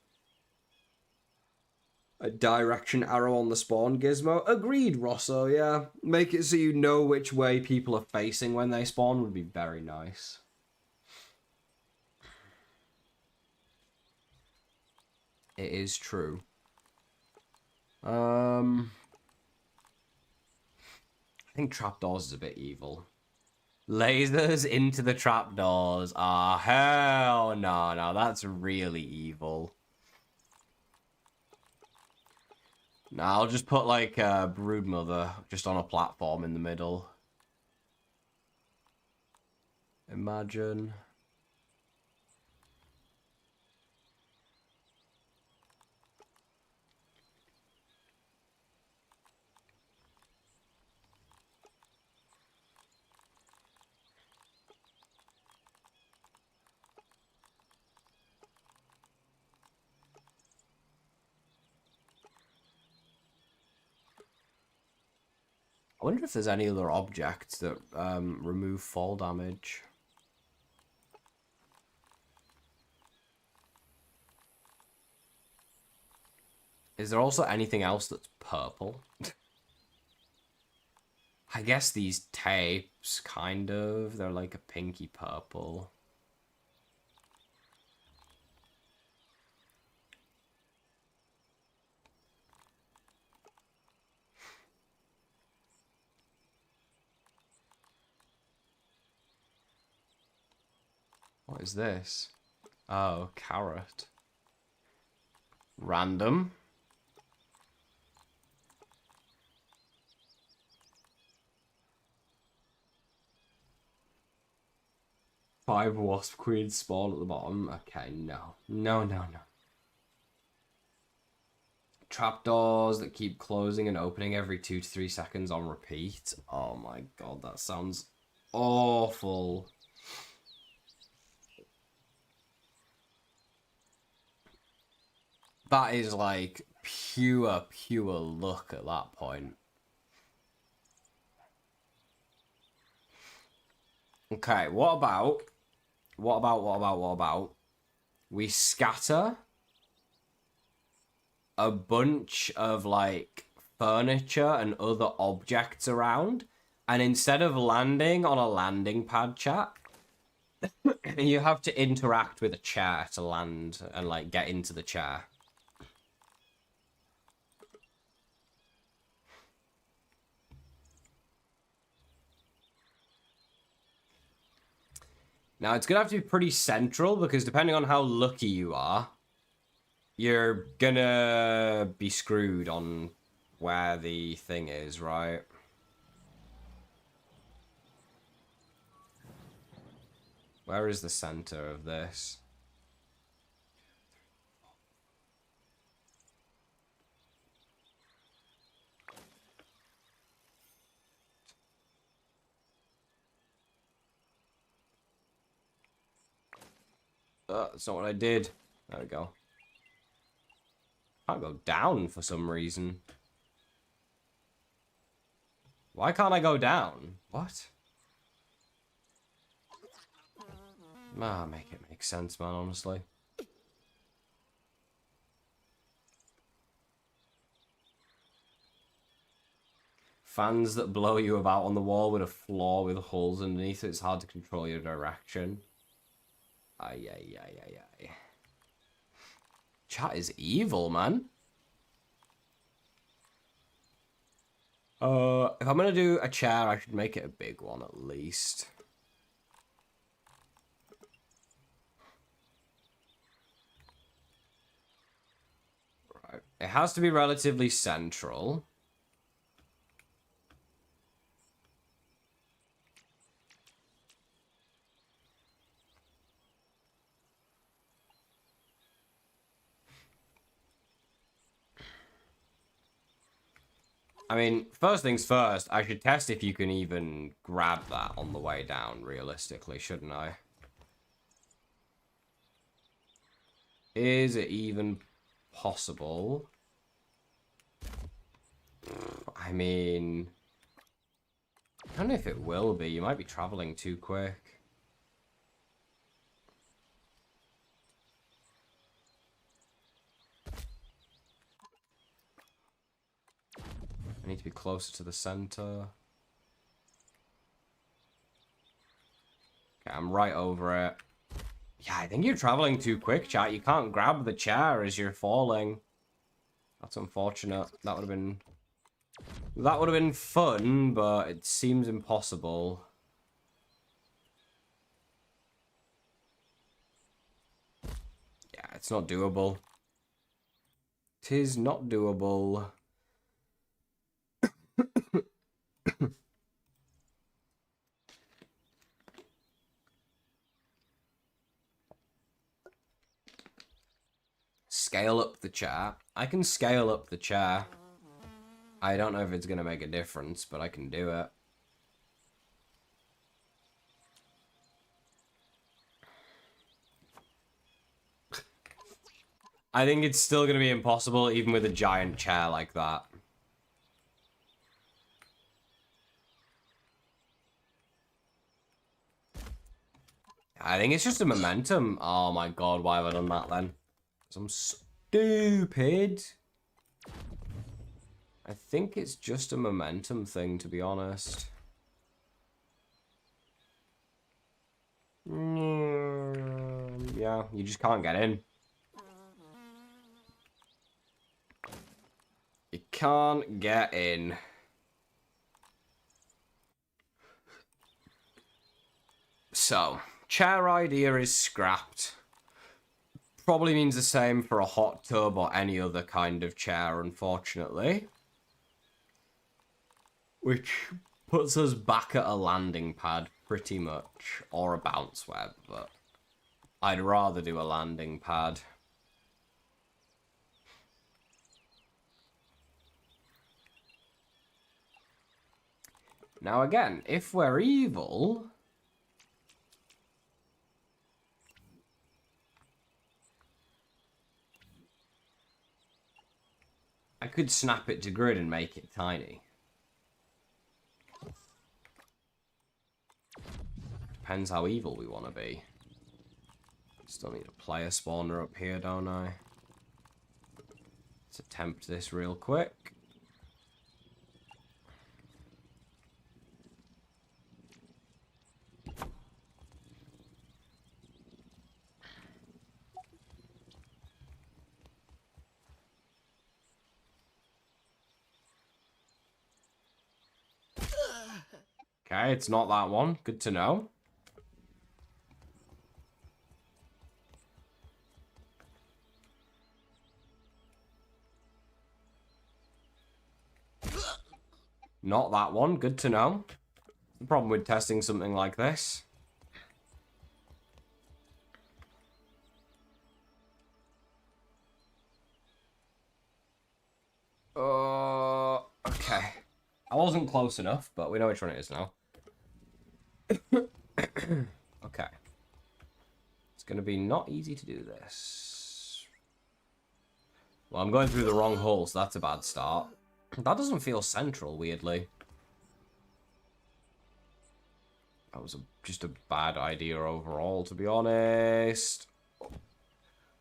A direction arrow on the spawn gizmo. Agreed, Rosso, yeah. Make it so you know which way people are facing when they spawn would be very nice. It is true. I think trapdoors is a bit evil. Lasers into the trapdoors. Ah, hell no, no, that's really evil. Now I'll just put like a broodmother just on a platform in the middle. Imagine. I wonder if there's any other objects that remove fall damage. Is there also anything else that's purple? I guess these tapes, kind of. They're like a pinky purple. What is this? Oh, carrot. Random. Five wasp queens spawn at the bottom. Okay, no. No, no, no. Trapdoors that keep closing and opening every 2 to 3 seconds on repeat. Oh my god, that sounds awful. That is like pure luck at that point. Okay, what about we scatter a bunch of like furniture and other objects around, and instead of landing on a landing pad, chat, you have to interact with a chair to land and like get into the chair. Now, it's going to have to be pretty central, because depending on how lucky you are, you're going to be screwed on where the thing is, right? Where is the center of this? That's not what I did. There we go. Can't go down for some reason. Why can't I go down? What? Ah, make it make sense, man, honestly. Fans that blow you about on the wall with a floor with holes underneath it. It's hard to control your direction. Ay, ay, ay, ay, ay. Chat is evil, man. If I'm gonna do a chair, I should make it a big one at least. Right. It has to be relatively central. I mean, first things first, I should test if you can even grab that on the way down, realistically, shouldn't I? Is it even possible? I mean, I don't know if it will be. You might be traveling too quick. I need to be closer to the center. Okay, I'm right over it. Yeah, I think you're traveling too quick, chat. You can't grab the chair as you're falling. That's unfortunate. That would have been fun, but it seems impossible. Yeah, it's not doable. Tis not doable. Scale up the chair. I can scale up the chair. I don't know if it's going to make a difference, but I can do it. I think it's still going to be impossible, even with a giant chair like that. I think it's just a momentum. Oh my god, why have I done that then? I'm stupid. I think it's just a momentum thing, to be honest. Yeah, you just can't get in. You can't get in. So, chair idea is scrapped. Probably means the same for a hot tub or any other kind of chair, unfortunately. Which puts us back at a landing pad, pretty much. Or a bounce web, but I'd rather do a landing pad. Now again, if we're evil... I could snap it to grid and make it tiny. Depends how evil we want to be. Still need a player spawner up here, don't I? Let's attempt this real quick. Okay, it's not that one. Good to know. Not that one. Good to know. The problem with testing something like this. Okay. I wasn't close enough, but we know which one it is now. Okay. It's going to be not easy to do this. Well, I'm going through the wrong hole, so that's a bad start. That doesn't feel central, weirdly. That was just a bad idea overall, to be honest.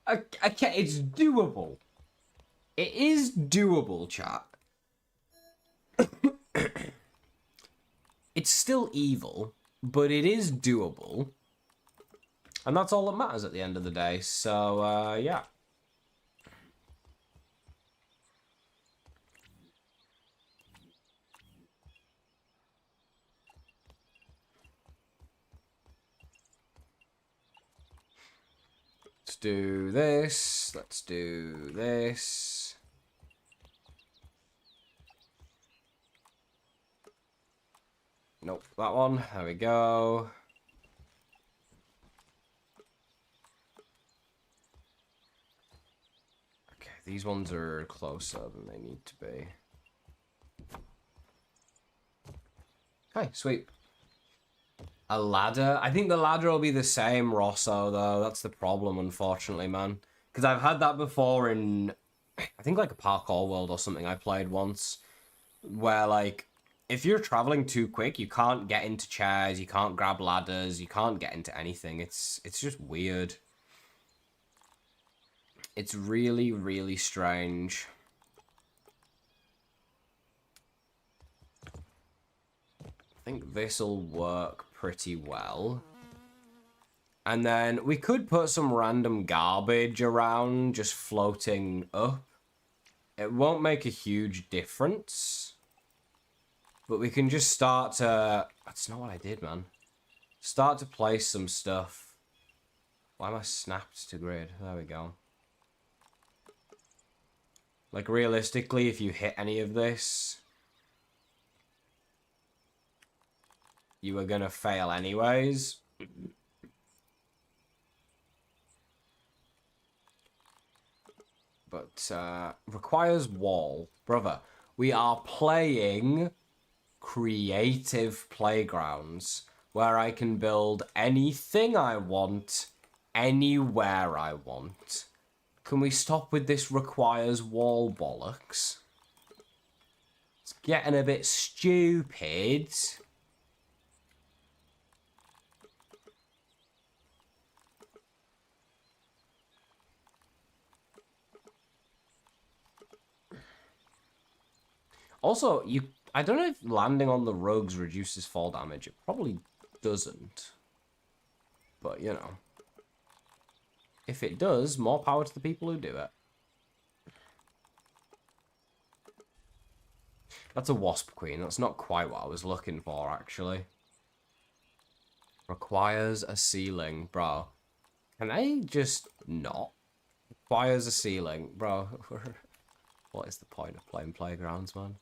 Okay, it's doable. It is doable, chat. It's still evil, but it is doable. And that's all that matters at the end of the day. So, yeah. Let's do this. Let's do this. Nope, that one. There we go. Okay, these ones are closer than they need to be. Okay, sweet. A ladder? I think the ladder will be the same, Rosso, though. That's the problem, unfortunately, man. Because I've had that before in, I think like a parkour world or something I played once, where like, if you're traveling too quick, you can't get into chairs, you can't grab ladders, you can't get into anything. It's just weird. It's really, really strange. I think this'll work pretty well. And then we could put some random garbage around just floating up. It won't make a huge difference. But we can just start to... That's not what I did, man. Start to place some stuff. Why am I snapped to grid? There we go. Like, realistically, if you hit any of this, you are gonna fail anyways. But, requires wall. Brother, we are playing creative playgrounds where I can build anything I want, anywhere I want. Can we stop with this requires wall bollocks? It's getting a bit stupid. Also, I don't know if landing on the rugs reduces fall damage. It probably doesn't. But, you know. If it does, more power to the people who do it. That's a wasp queen. That's not quite what I was looking for, actually. Requires a ceiling. Bro. Can they just not? Requires a ceiling. Bro. What is the point of playing playgrounds, man?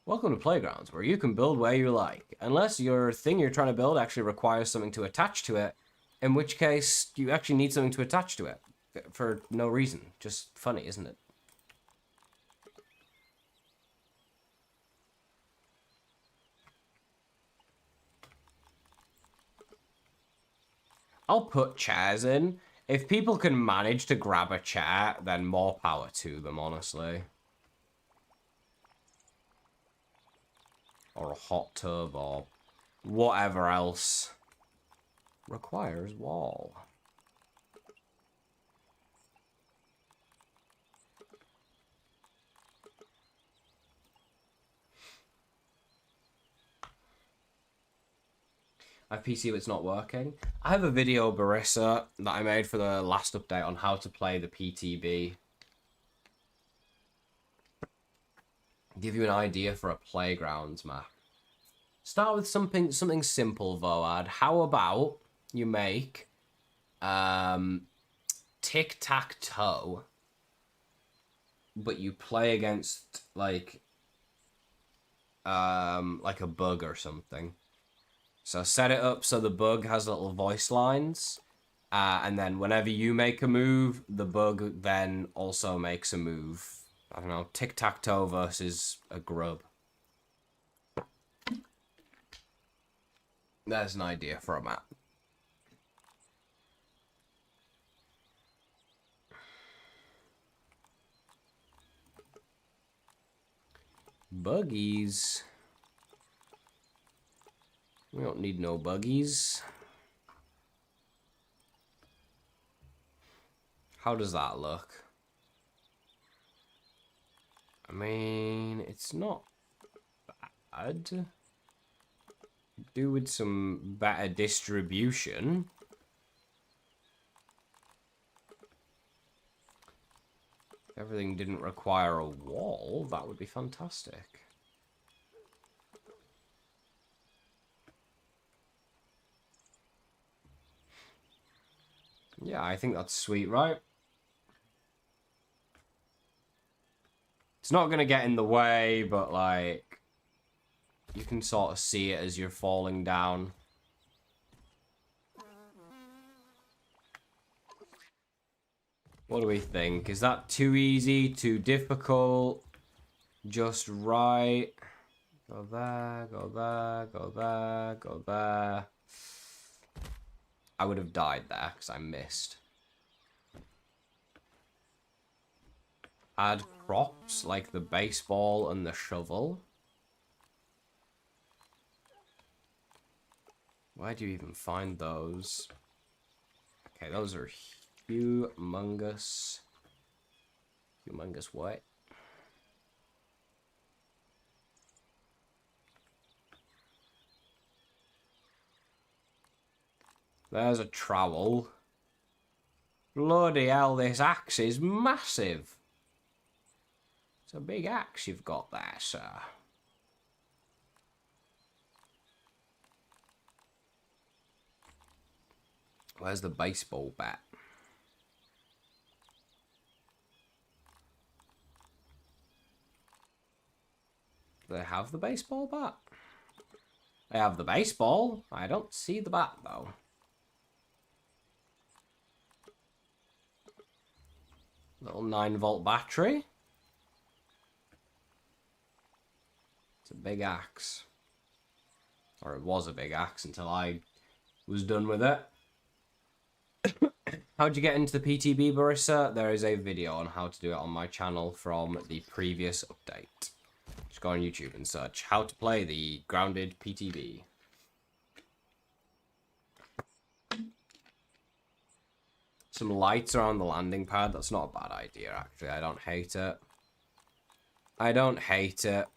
Welcome to Playgrounds, where you can build where you like. Unless your thing you're trying to build actually requires something to attach to it, in which case you actually need something to attach to it. For no reason. Just funny, isn't it? I'll put chairs in. If people can manage to grab a chair, then more power to them, honestly. Or a hot tub, or whatever else. Requires wall. I have PC, but it's not working. I have a video, Barissa, that I made for the last update on how to play the PTB. Give you an idea for a playgrounds map. Start with something simple, Voad. How about you make tic-tac-toe, but you play against like a bug or something. So set it up so the bug has little voice lines, and then whenever you make a move, the bug then also makes a move. I don't know, tic-tac-toe versus a grub. There's an idea for a map. Buggies. We don't need no buggies. How does that look? I mean, it's not bad. Do with some better distribution. If everything didn't require a wall, that would be fantastic. Yeah, I think that's sweet, right? It's not going to get in the way, but, like, you can sort of see it as you're falling down. What do we think? Is that too easy, too difficult? Just right? Go there, go there, go there, go there. I would have died there because I missed. Add props like the baseball and the shovel. Where do you even find those? Okay, those are humongous. Humongous what? There's a trowel. Bloody hell, this axe is massive. It's a big axe you've got there, sir. Where's the baseball bat? Do they have the baseball bat? They have the baseball. I don't see the bat, though. Little 9-volt battery. It's a big axe. Or it was a big axe until I was done with it. How'd you get into the PTB, Barissa? There is a video on how to do it on my channel from the previous update. Just go on YouTube and search how to play the grounded PTB. Some lights around the landing pad. That's not a bad idea, actually. I don't hate it. I don't hate it.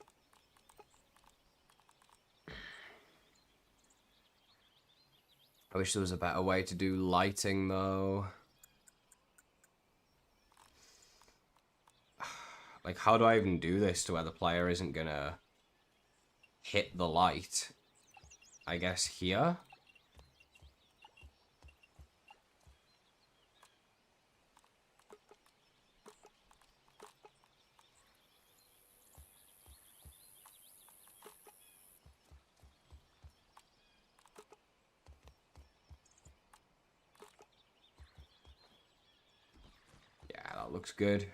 I wish there was a better way to do lighting, though. Like, how do I even do this to where the player isn't gonna hit the light? I guess here? Yeah, that looks good.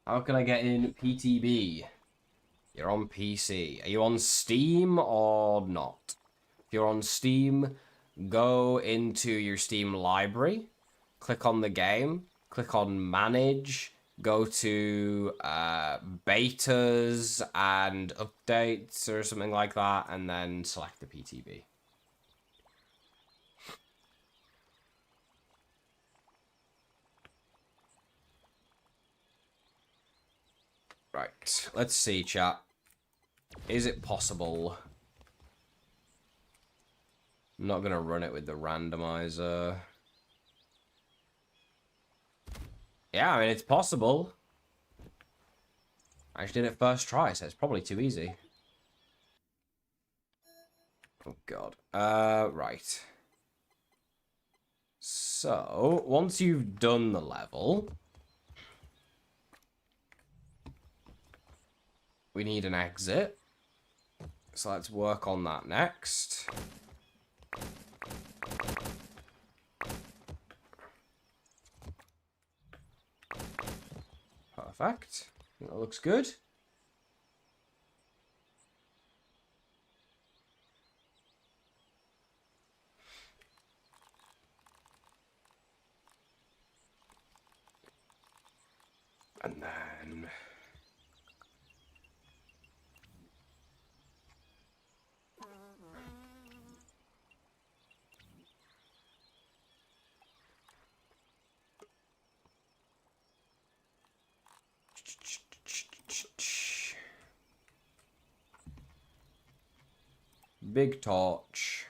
How can I get in PTB? You're on PC. Are you on Steam or not? If you're on Steam, go into your Steam library, click on the game, click on Manage, go to betas and updates or something like that, and then select the PTB. Right, let's see, chat. Is it possible? I'm not going to run it with the randomizer. Yeah, I mean, it's possible. I just did it first try, so it's probably too easy. Oh, God. Right. So, once you've done the level, we need an exit. So let's work on that next. Perfect. That looks good. And then... Big torch.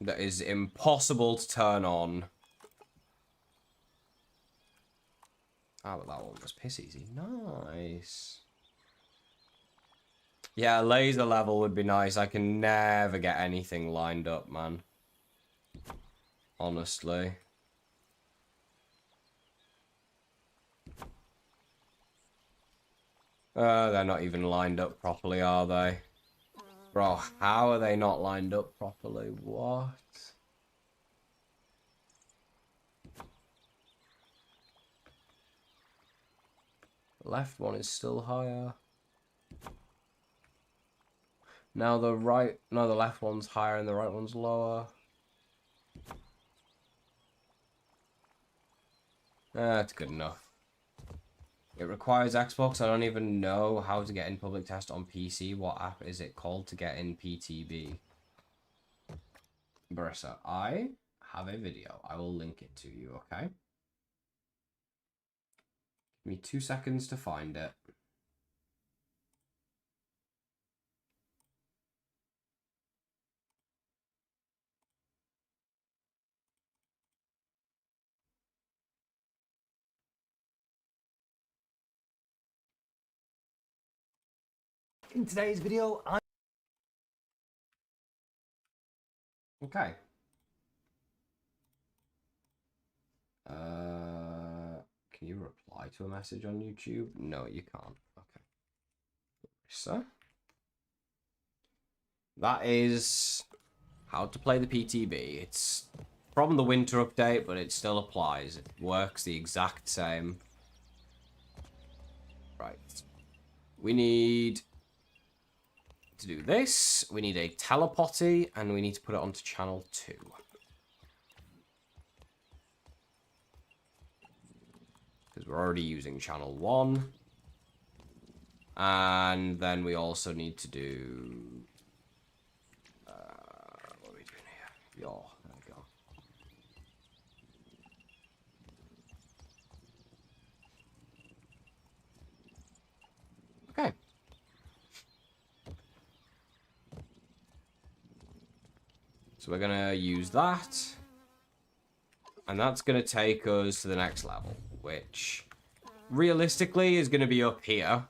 That is impossible to turn on. Ah, but that one was piss easy. Nice. Yeah, laser level would be nice. I can never get anything lined up, man. Honestly. They're not even lined up properly, are they? Bro, how are they not lined up properly? What? Left one is still higher. Now the right... No, the left one's higher and the right one's lower. That's good enough. It requires Xbox. I don't even know how to get in public test on PC. What app is it called to get in PTB? Barissa, I have a video. I will link it to you, okay? Give me 2 seconds to find it. In today's video, Okay. Can you reply to a message on YouTube? No, you can't. Okay. So, that is how to play the PTB. It's from the winter update, but it still applies. It works the exact same. Right. We need to do this. We need a telepotty, and we need to put it onto channel 2. Because we're already using channel 1. And then we also need to do... what are we doing here? Yaw. There we go. Okay. So we're going to use that. And that's going to take us to the next level, which realistically is going to be up here.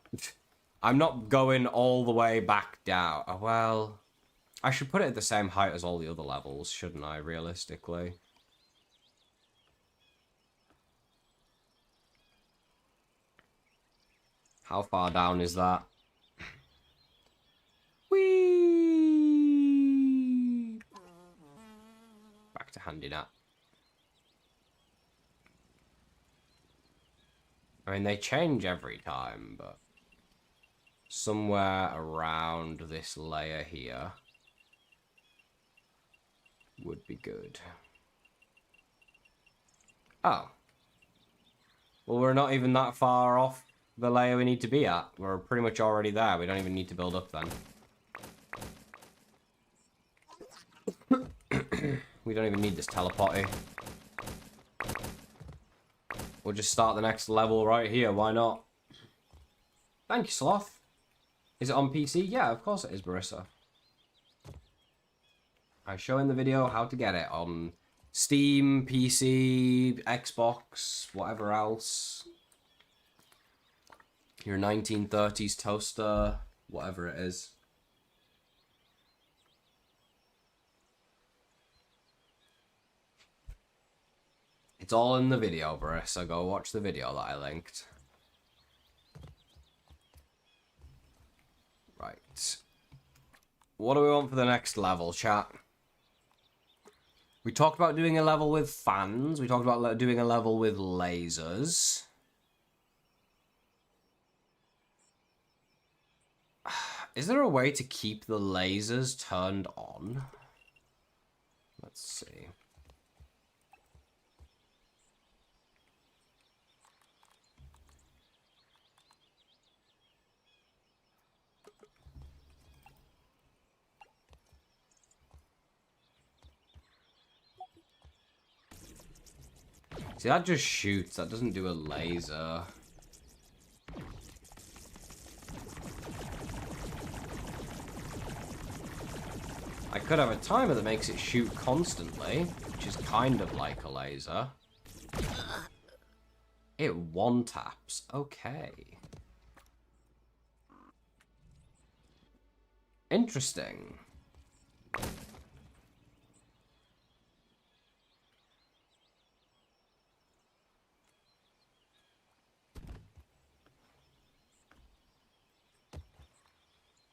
I'm not going all the way back down. Well, I should put it at the same height as all the other levels, shouldn't I, realistically? How far down is that? Whee! Back to Handy Nat. I mean, they change every time, but somewhere around this layer here would be good. Oh. Well, we're not even that far off the layer we need to be at. We're pretty much already there. We don't even need to build up then. We don't even need this teleporty. We'll just start the next level right here. Why not? Thank you, Sloth. Is it on PC? Yeah, of course it is, Barissa. I show in the video how to get it on Steam, PC, Xbox, whatever else. Your 1930s toaster, whatever it is. It's all in the video, Barissa. Go watch the video that I linked. Right. What do we want for the next level, chat? We talked about doing a level with fans. We talked about doing a level with lasers. Is there a way to keep the lasers turned on? Let's see. See, that just shoots. That doesn't do a laser. I could have a timer that makes it shoot constantly, which is kind of like a laser. It one-taps. Okay. Interesting.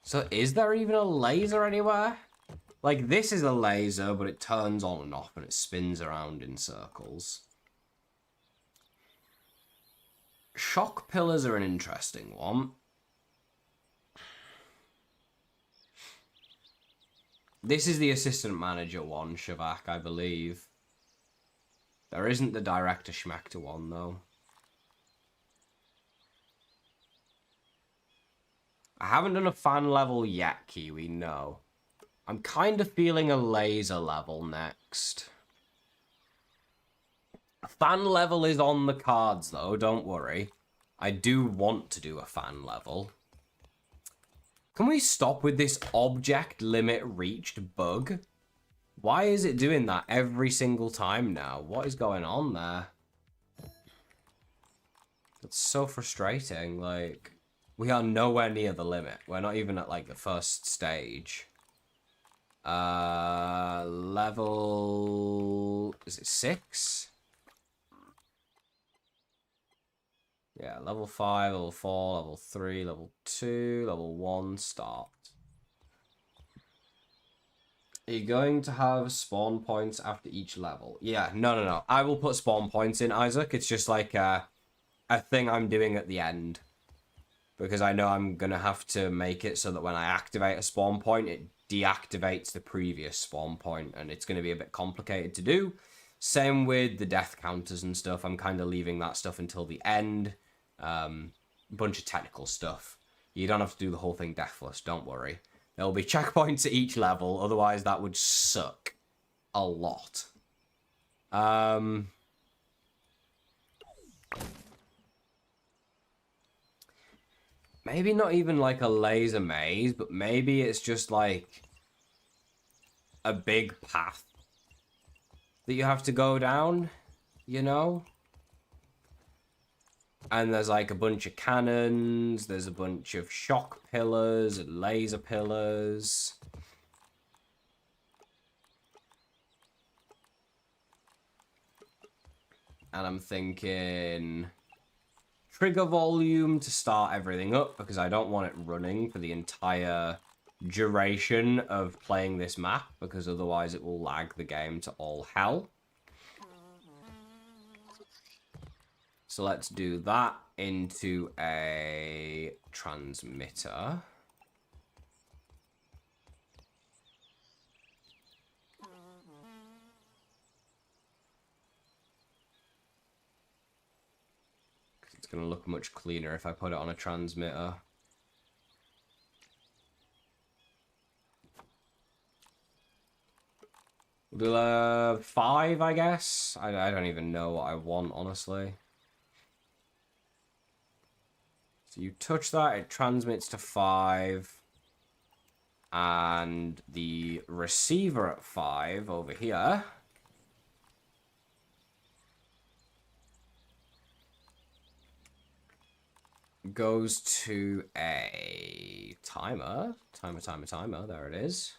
So is there even a laser anywhere? Like, this is a laser, but it turns on and off and it spins around in circles. Shock pillars are an interesting one. This is the assistant manager one, Shavak, I believe. There isn't the director schmector one, though. I haven't done a fan level yet, Kiwi, no. I'm kind of feeling a laser level next. A fan level is on the cards, though, don't worry. I do want to do a fan level. Can we stop with this object limit reached bug? Why is it doing that every single time now? What is going on there? It's so frustrating, like... We are nowhere near the limit. We're not even at, like, the first stage. Level... Is it 6? Yeah, level 5, level 4, level 3, level 2, level 1, start. Are you going to have spawn points after each level? Yeah, no. I will put spawn points in, Isaac. It's just like a thing I'm doing at the end. Because I know I'm going to have to make it so that when I activate a spawn point, it deactivates the previous spawn point, and it's going to be a bit complicated to do. Same with the death counters and stuff. I'm kind of leaving that stuff until the end. Bunch of technical stuff. You don't have to do the whole thing deathless, don't worry. There will be checkpoints at each level, otherwise that would suck a lot. Maybe not even like a laser maze, but maybe it's just like a big path that you have to go down, you know? And there's like a bunch of cannons, there's a bunch of shock pillars and laser pillars. And I'm thinking trigger volume to start everything up because I don't want it running for the entire duration of playing this map because otherwise it will lag the game to all hell. So let's do that into a transmitter. It's going to look much cleaner if I put it on a transmitter. We'll do 5, I guess. I don't even know what I want, honestly. So you touch that, it transmits to 5. And the receiver at 5 over here goes to a timer. Timer. There it is.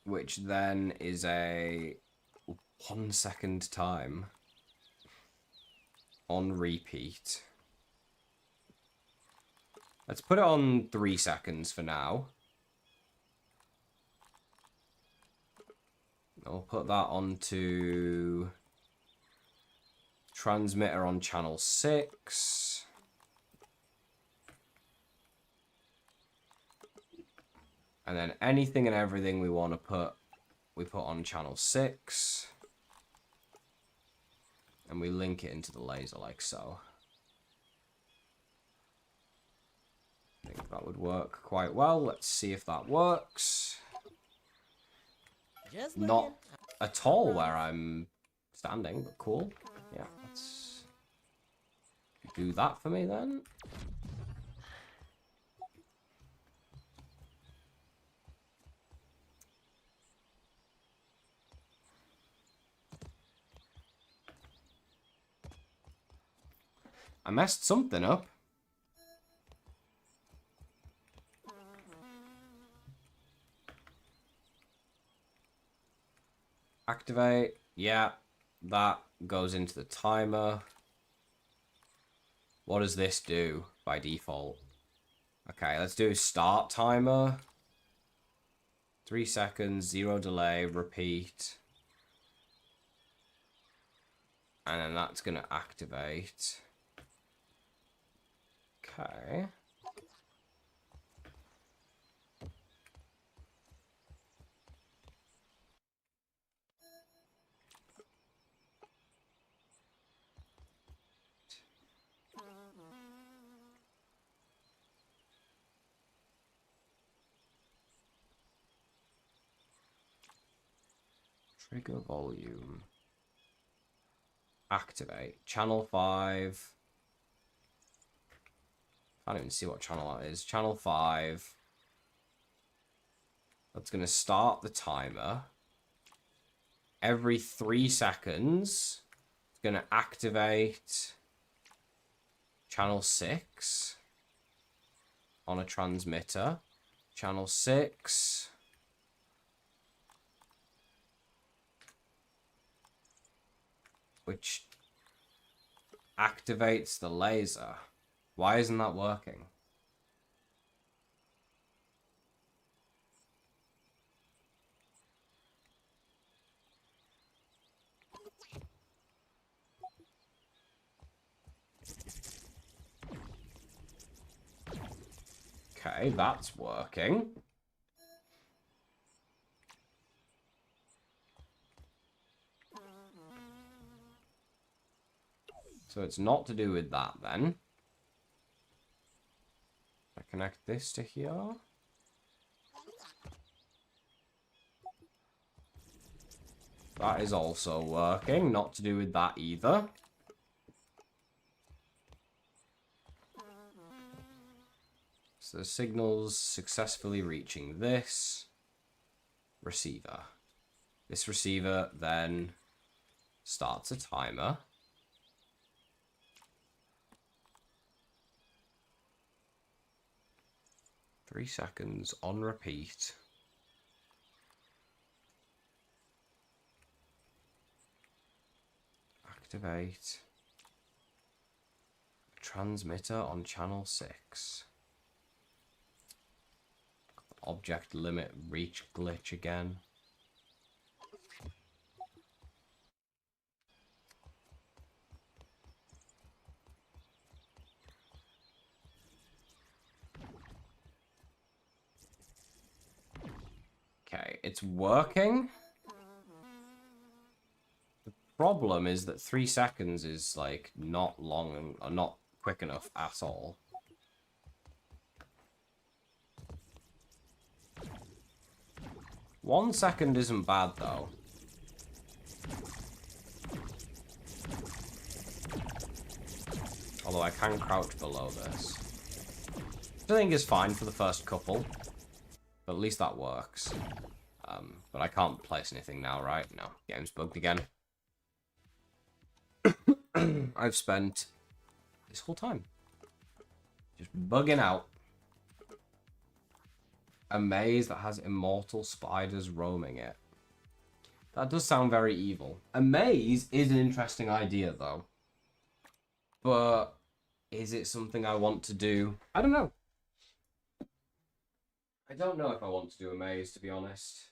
Which then is a 1 second time on repeat. Let's put it on 3 seconds for now. I'll put that onto transmitter on channel 6. And then anything and everything we want to put, we put on channel 6. And we link it into the laser like so. I think that would work quite well. Let's see if that works. Not at all where I'm standing, but cool. Yeah, let's do that for me then. I messed something up. Activate. Yeah, that goes into the timer. What does this do by default? Okay, let's do start timer. 3 seconds, 0 delay, repeat. And then that's going to activate. Okay. Trigger volume. Activate. Channel 5. I don't even see what channel that is. Channel 5. That's going to start the timer. Every 3 seconds, it's going to activate channel 6 on a transmitter. Channel 6. Which activates the laser. Why isn't that working? Okay, that's working. So it's not to do with that then. I connect this to here. That is also working. Not to do with that either. So the signal's successfully reaching this receiver. This receiver then starts a timer. Three seconds on repeat. Activate. Transmitter on channel 6. Object limit reach glitch again. Okay, it's working. The problem is that 3 seconds is like not long and not quick enough at all. One second isn't bad though. Although I can crouch below this. Which I think is fine for the first couple. But at least that works. But I can't place anything now, right? No, game's bugged again. I've spent this whole time just bugging out. A maze that has immortal spiders roaming it. That does sound very evil. A maze is an interesting idea, though. But is it something I want to do? I don't know. I don't know if I want to do a maze, to be honest.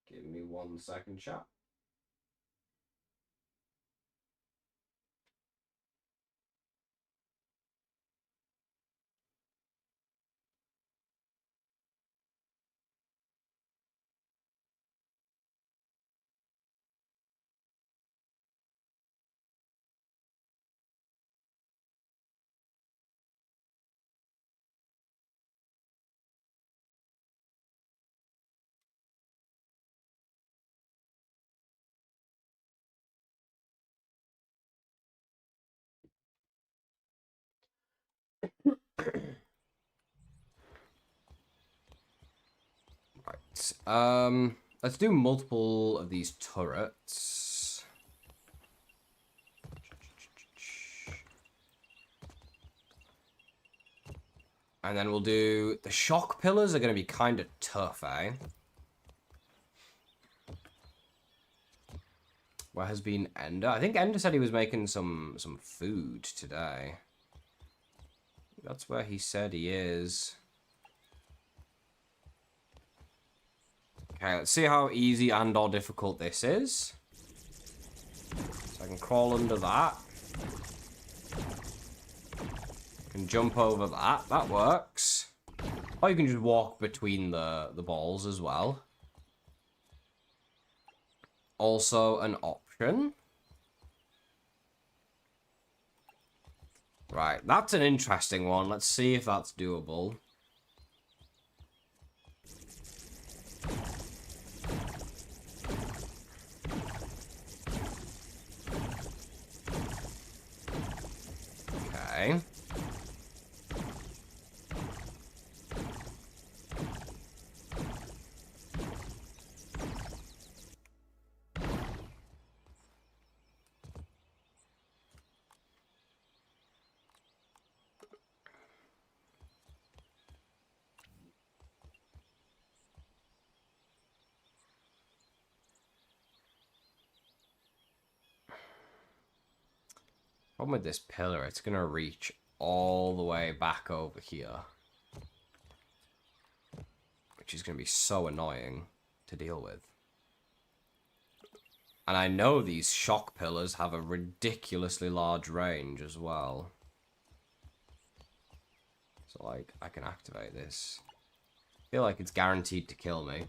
Give me 1 second, chat. Right. Let's do multiple of these turrets. And then we'll do... The shock pillars are going to be kind of tough, eh? Where has been Ender? I think Ender said he was making some food today. That's where he said he is. Okay, let's see how easy and or difficult this is. So I can crawl under that. Can jump over that. That works. Or you can just walk between the balls as well. Also an option. Right, that's an interesting one. Let's see if that's doable. Okay. Problem with this pillar, it's going to reach all the way back over here. Which is going to be so annoying to deal with. And I know these shock pillars have a ridiculously large range as well. So, like, I can activate this. I feel like it's guaranteed to kill me.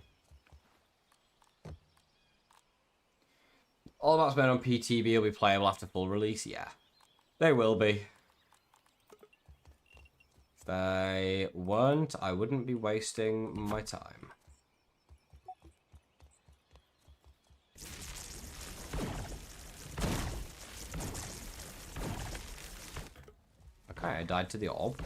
All that's been on PTB will be playable after full release? Yeah. They will be. If they weren't, I wouldn't be wasting my time. Okay, I died to the orb.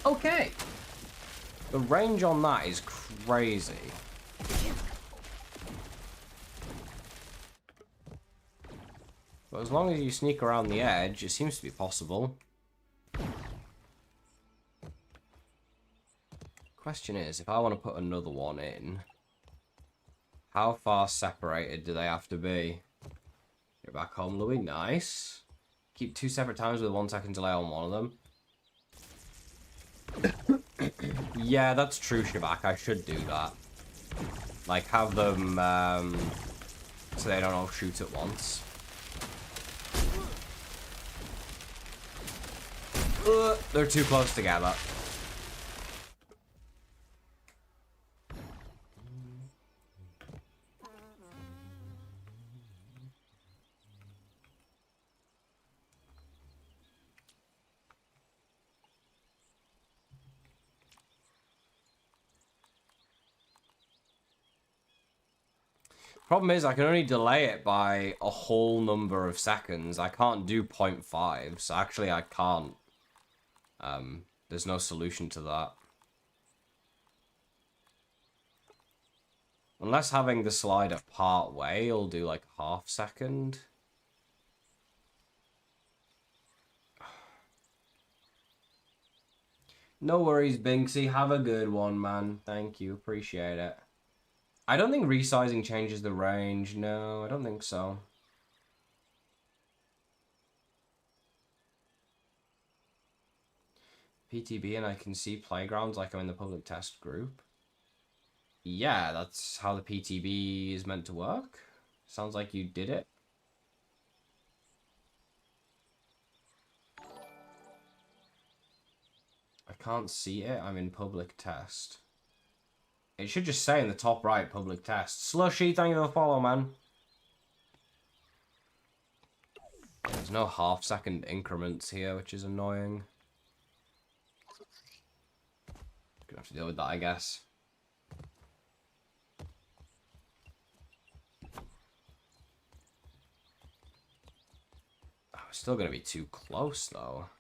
Okay. The range on that is crazy. But as long as you sneak around the edge, it seems to be possible. Question is, if I want to put another one in, how far separated do they have to be? Get back home, Louis. Nice. Keep 2 separate times with a 1 second delay on one of them. Yeah, that's true, Shabak. I should do that. Like, have them, so they don't all shoot at once. They're too close together. Problem is, I can only delay it by a whole number of seconds. I can't do 0.5, so actually I can't. There's no solution to that. Unless having the slider part way, it'll do like half second. No worries, Binksy. Have a good one, man. Thank you. Appreciate it. I don't think resizing changes the range. No, I don't think so. PTB and I can see playgrounds like I'm in the public test group. Yeah, that's how the PTB is meant to work. Sounds like you did it. I can't see it. I'm in public test. It should just say in the top right, public test. Slushy, thank you for the follow, man. There's no half-second increments here, which is annoying. Gonna have to deal with that, I guess. Oh, it's still gonna be too close, though.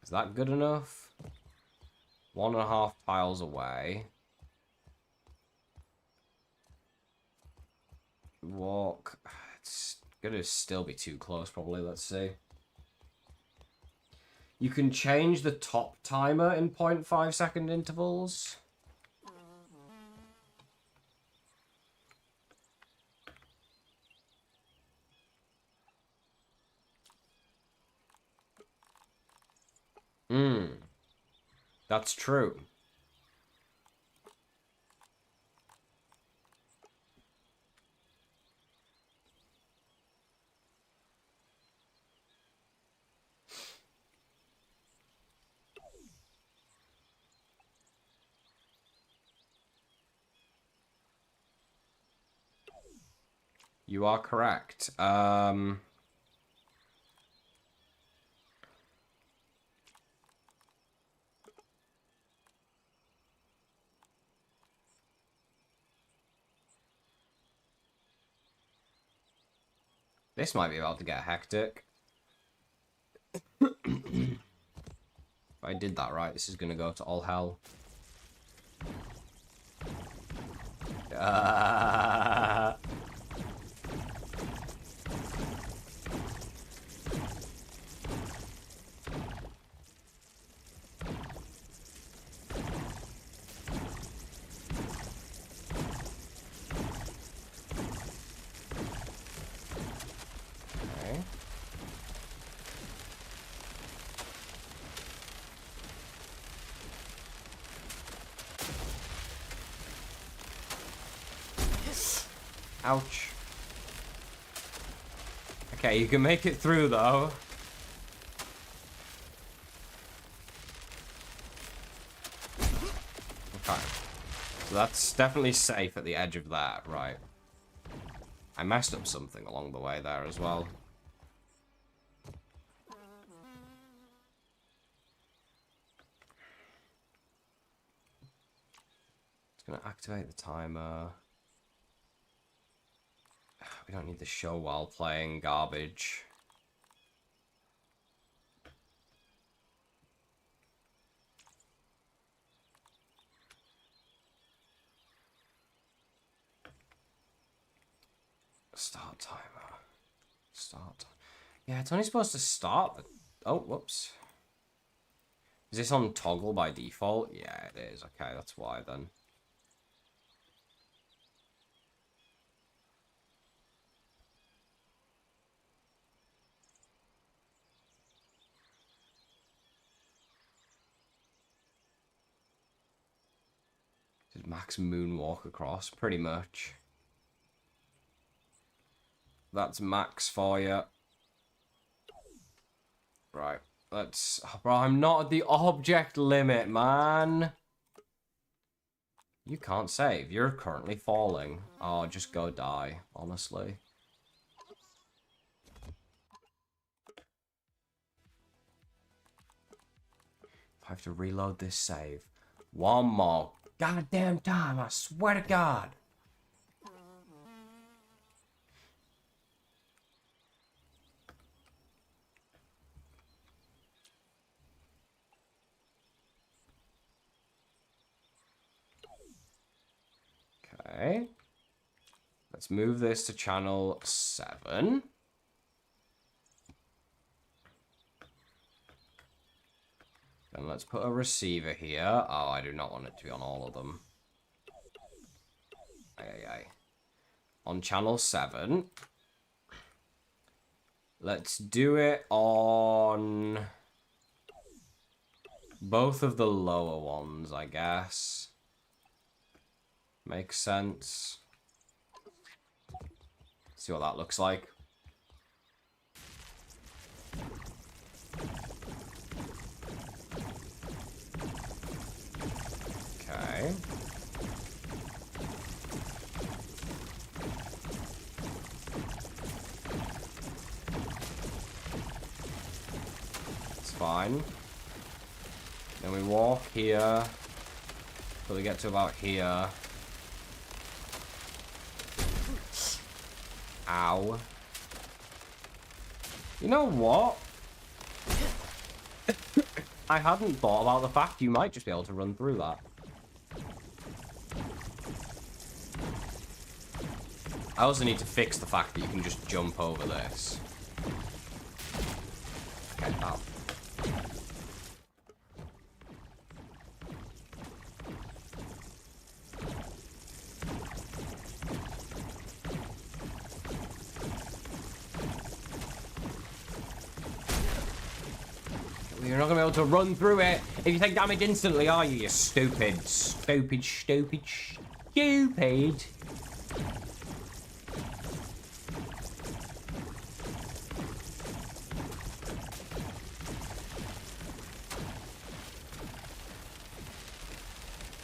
Is that good enough? 1.5 tiles away. Walk. It's gonna still be too close, probably. Let's see. You can change the top timer in 0.5 second intervals. That's true. You are correct. This might be about to get hectic. If I did that right, this is gonna go to all hell. Ouch. Okay, you can make it through, though. Okay. So that's definitely safe at the edge of that, right. I messed up something along the way there as well. It's gonna activate the timer. We don't need the show while playing garbage. Start timer. Start. Yeah, it's only supposed to start. Oh, whoops. Is this on toggle by default? Yeah, it is. Okay, that's why then. Did Max moonwalk across? Pretty much. That's Max for you. Right. Let's... Oh, bro, I'm not at the object limit, man. You can't save. You're currently falling. Oh, just go die, honestly. I have to reload this save. One more goddamn time, I swear to God. Okay. Let's move this to channel 7. Then let's put a receiver here. Oh, I do not want it to be on all of them. Aye. On channel 7. Let's do it on both of the lower ones, I guess. Makes sense. See what that looks like. fine. Then we walk here. Till we get to about here. Ow. You know what? I hadn't thought about the fact you might just be able to run through that. I also need to fix the fact that you can just jump over this. Okay, ow. You're not going to be able to run through it if you take damage instantly, are you? You stupid, stupid, stupid, stupid.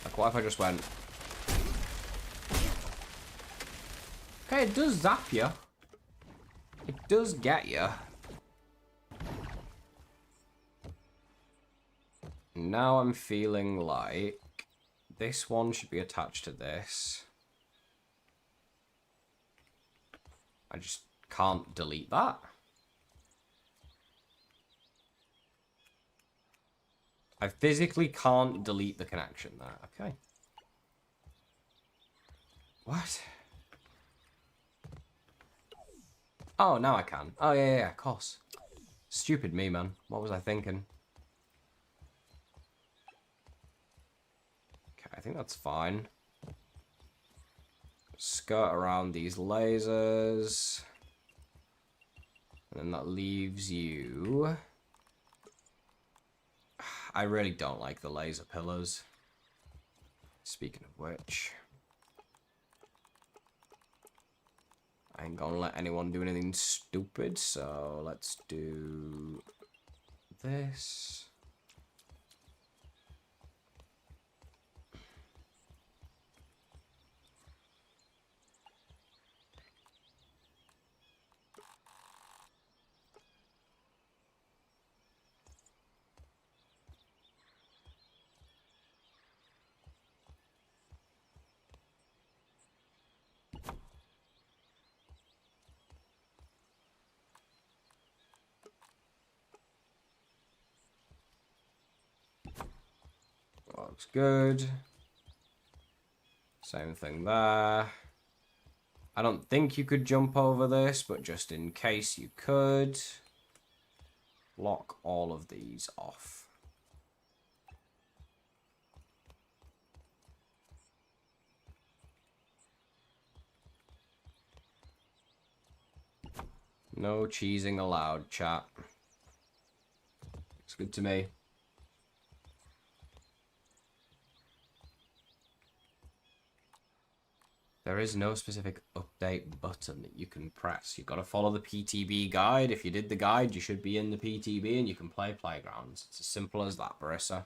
Like, what if I just went? Okay, it does zap you. It does get you. Now I'm feeling like this one should be attached to this. I just can't delete that. I physically can't delete the connection there. Okay. What? Oh, now I can. Oh, yeah, of course. Stupid me, man. What was I thinking? I think that's fine. Skirt around these lasers. And then that leaves you... I really don't like the laser pillars. Speaking of which... I ain't gonna let anyone do anything stupid, so let's do... this... Looks good. Same thing there. I don't think you could jump over this, but just in case you could, lock all of these off. No cheesing allowed, chat. It's good to me. There is no specific update button that you can press. You've got to follow the PTB guide. If you did the guide, you should be in the PTB and you can play Playgrounds. It's as simple as that, Barissa.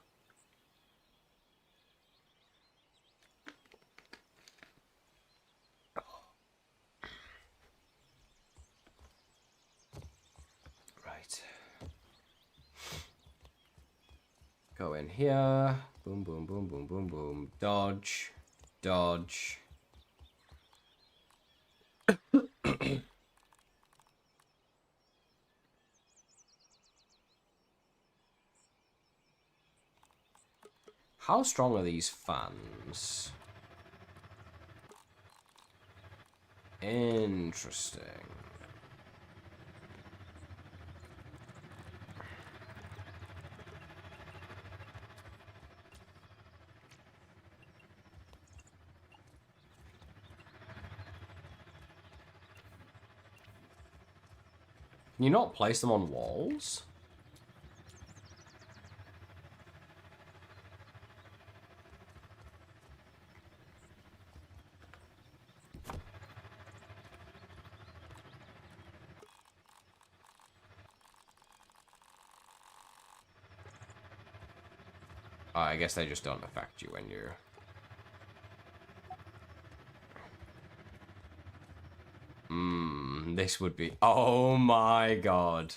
Right. Go in here. Boom, boom, boom, boom, boom, boom. Dodge. Dodge. How strong are these fans? Interesting. Can you not place them on walls? Oh, I guess they just don't affect you when you're... This would be... Oh my god.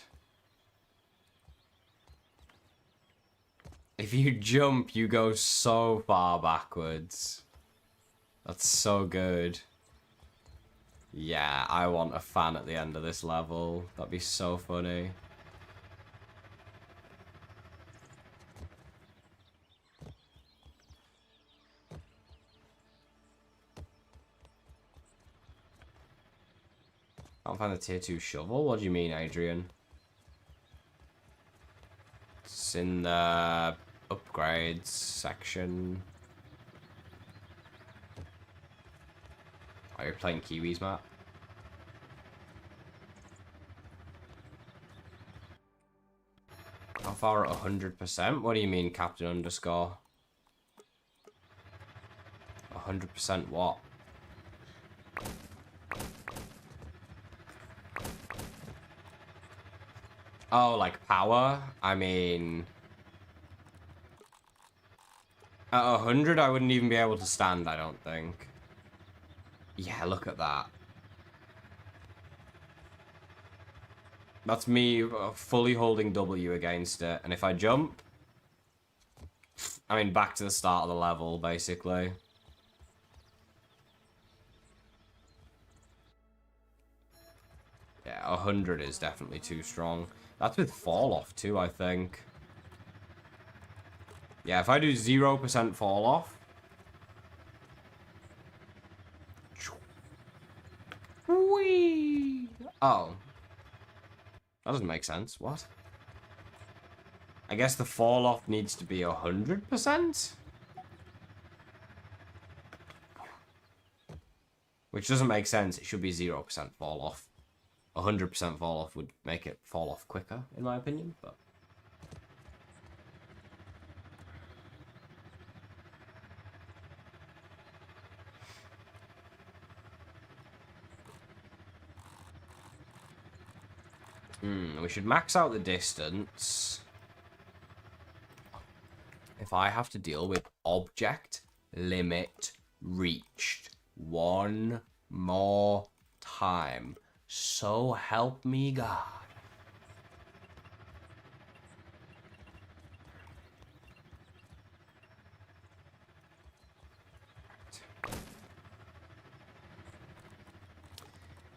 If you jump, you go so far backwards. That's so good. Yeah, I want a fan at the end of this level. That'd be so funny. Can't find the tier 2 shovel? What do you mean, Adrian? It's in the upgrades section. Are you playing Kiwis, Matt? How far at 100%? What do you mean, Captain underscore? 100% what? Oh, like power? I mean... At 100, I wouldn't even be able to stand, I don't think. Yeah, look at that. That's me fully holding W against it. And if I jump... I mean, back to the start of the level, basically. Yeah, 100 is definitely too strong. That's with fall off too, I think. Yeah, if I do 0% fall off... Whee! Oh. That doesn't make sense. What? I guess the fall off needs to be 100%? Which doesn't make sense. It should be 0% fall off. 100% fall off would make it fall off quicker, in my opinion, but... we should max out the distance. If I have to deal with object limit reached one more time, so help me God.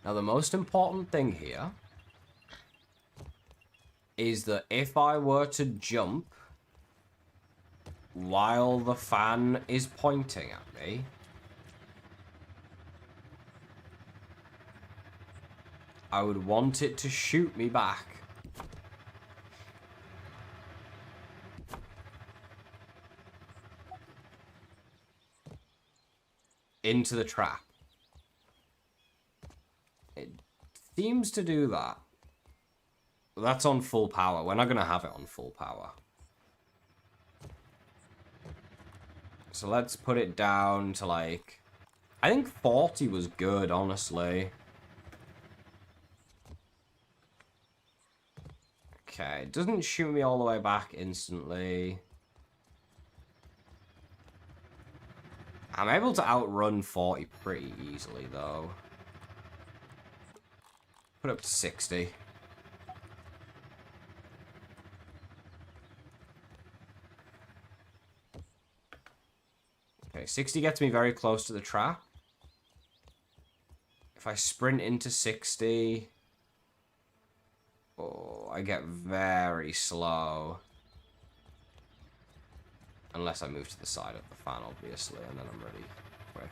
Now the most important thing here is that if I were to jump while the fan is pointing at me, I would want it to shoot me back. Into the trap. It seems to do that. That's on full power. We're not going to have it on full power. So let's put it down to like... I think 40 was good, honestly. Okay, it doesn't shoot me all the way back instantly. I'm able to outrun 40 pretty easily, though. Put up to 60. Okay, 60 gets me very close to the trap. If I sprint into 60... Oh, I get very slow. Unless I move to the side of the fan, obviously, and then I'm really quick.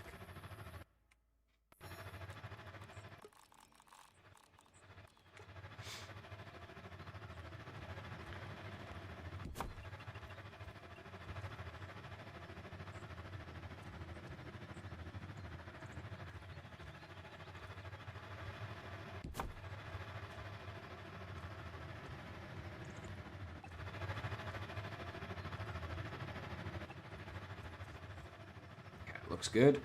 Looks good.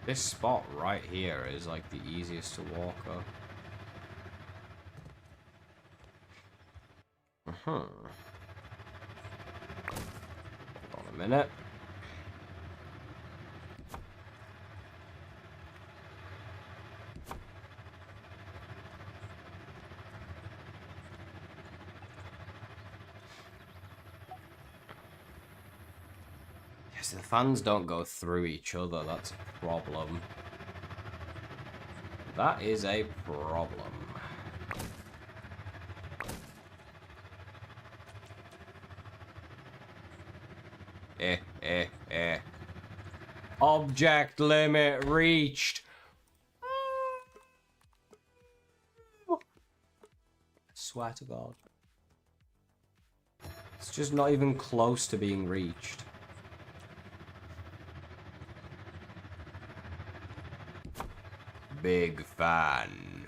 This spot right here is like the easiest to walk up. Hold on a minute. Yes, the fans don't go through each other. That's a problem. That is a problem. Object limit reached. Swear to God. It's just not even close to being reached. Big fan.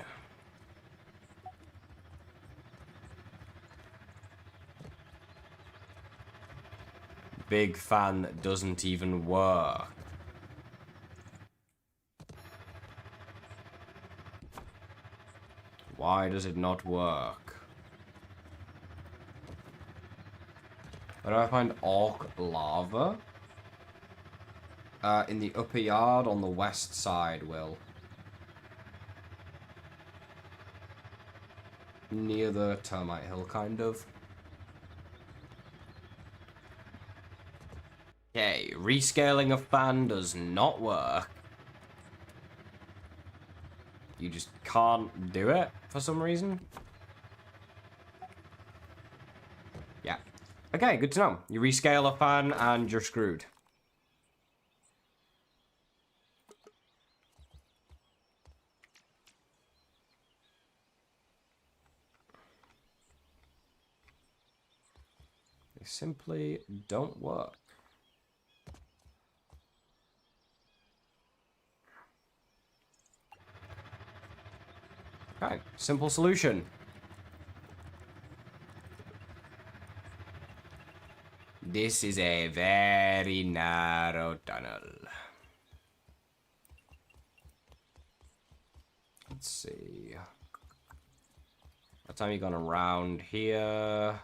Big fan that doesn't even work. Why does it not work? Where do I find orc lava? In the upper yard on the west side, Will. Near the termite hill, kind of. Okay, rescaling a fan does not work. You just can't do it for some reason. Yeah. Okay, good to know. You rescale a fan and you're screwed. They simply don't work. Okay, simple solution. This is a very narrow tunnel. Let's see. What time you gone around here?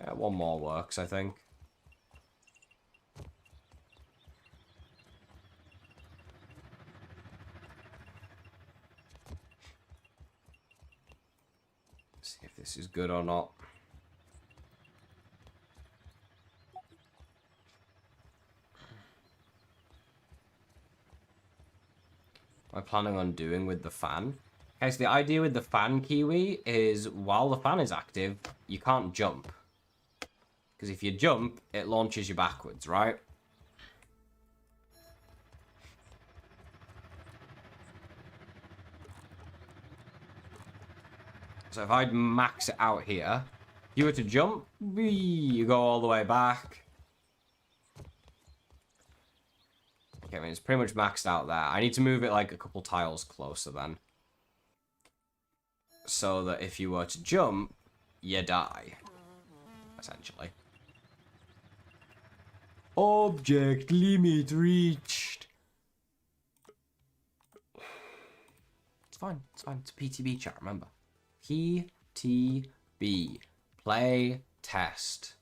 Yeah, one more works, I think. See if this is good or not. What am I planning on doing with the fan? Okay, so the idea with the fan, Kiwi, is while the fan is active, you can't jump. Because if you jump, it launches you backwards, right? So if I'd max it out here, if you were to jump, you go all the way back. Okay, I mean, it's pretty much maxed out there. I need to move it like a couple tiles closer then. So that if you were to jump, you die. Essentially. Object limit reached. It's fine. It's fine. It's a PTB chat, remember. PTB. Play test.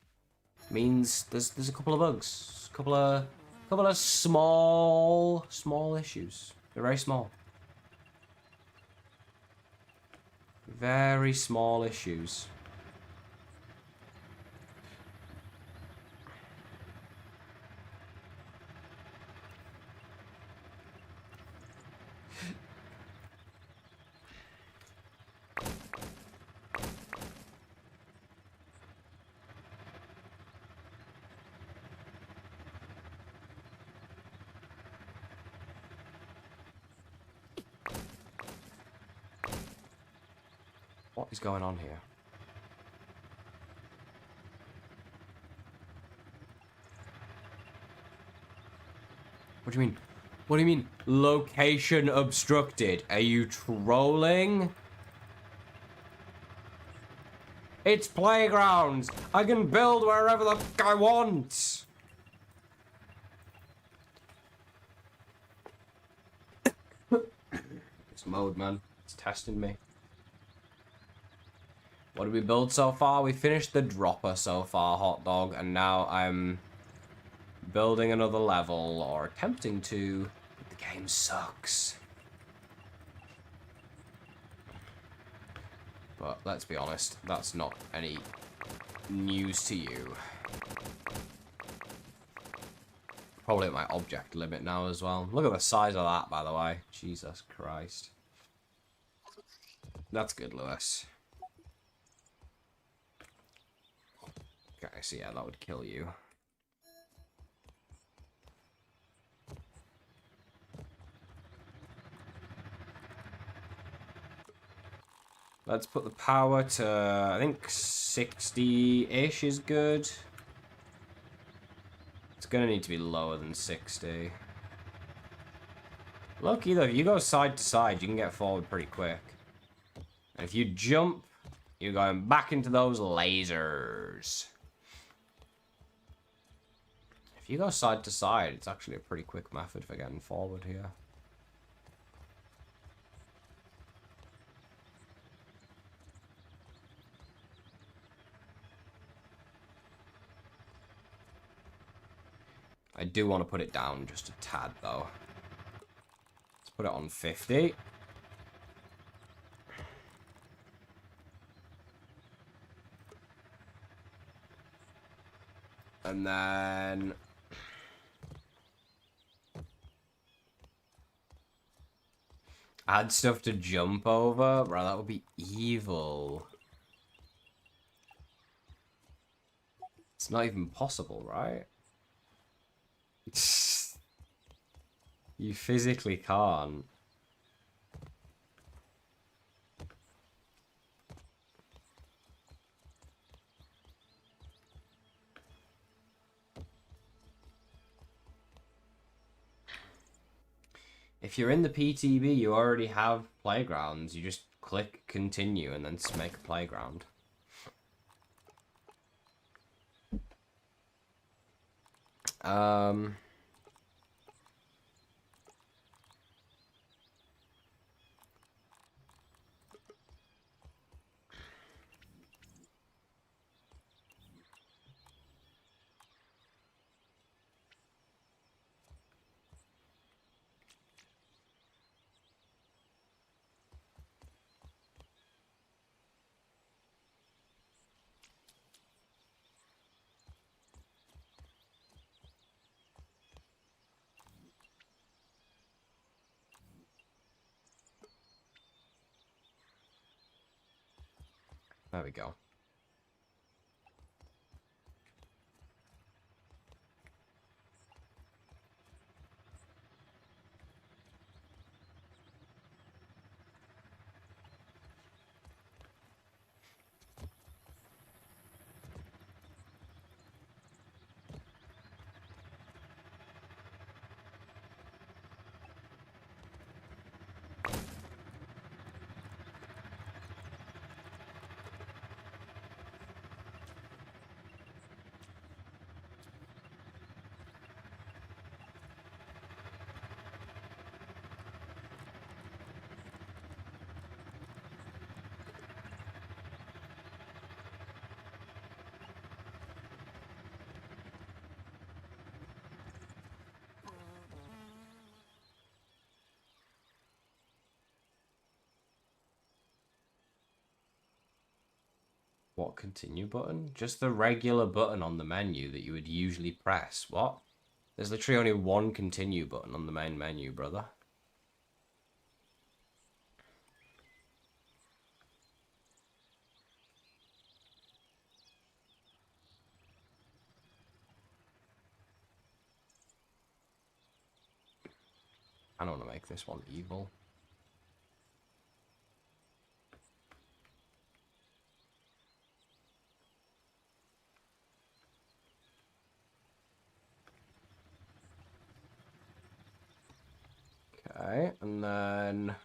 Means there's a couple of bugs. A couple of small issues. They're very small. Very small issues. What is going on here? What do you mean? What do you mean? Location obstructed. Are you trolling? It's playgrounds. I can build wherever the fuck I want. This mode, man. It's testing me. What did we build so far? We finished the dropper so far, hot dog, and now I'm building another level, or attempting to. But the game sucks. But let's be honest, that's not any news to you. Probably at my object limit now as well. Look at the size of that, by the way. Jesus Christ. That's good, Lewis. Okay, so yeah, that would kill you. Let's put the power to, I think 60-ish is good. It's gonna need to be lower than 60. Look, either if you go side to side, you can get forward pretty quick. And if you jump, you're going back into those lasers. If you go side to side, it's actually a pretty quick method for getting forward here. I do want to put it down just a tad, though. Let's put it on 50. And then... add stuff to jump over? Bro, that would be evil. It's not even possible, right? You physically can't. If you're in the PTB, you already have playgrounds. You just click continue and then make a playground. There we go. What continue button? Just the regular button on the menu that you would usually press. What? There's literally only one continue button on the main menu, brother. I don't want to make this one evil. Okay, and then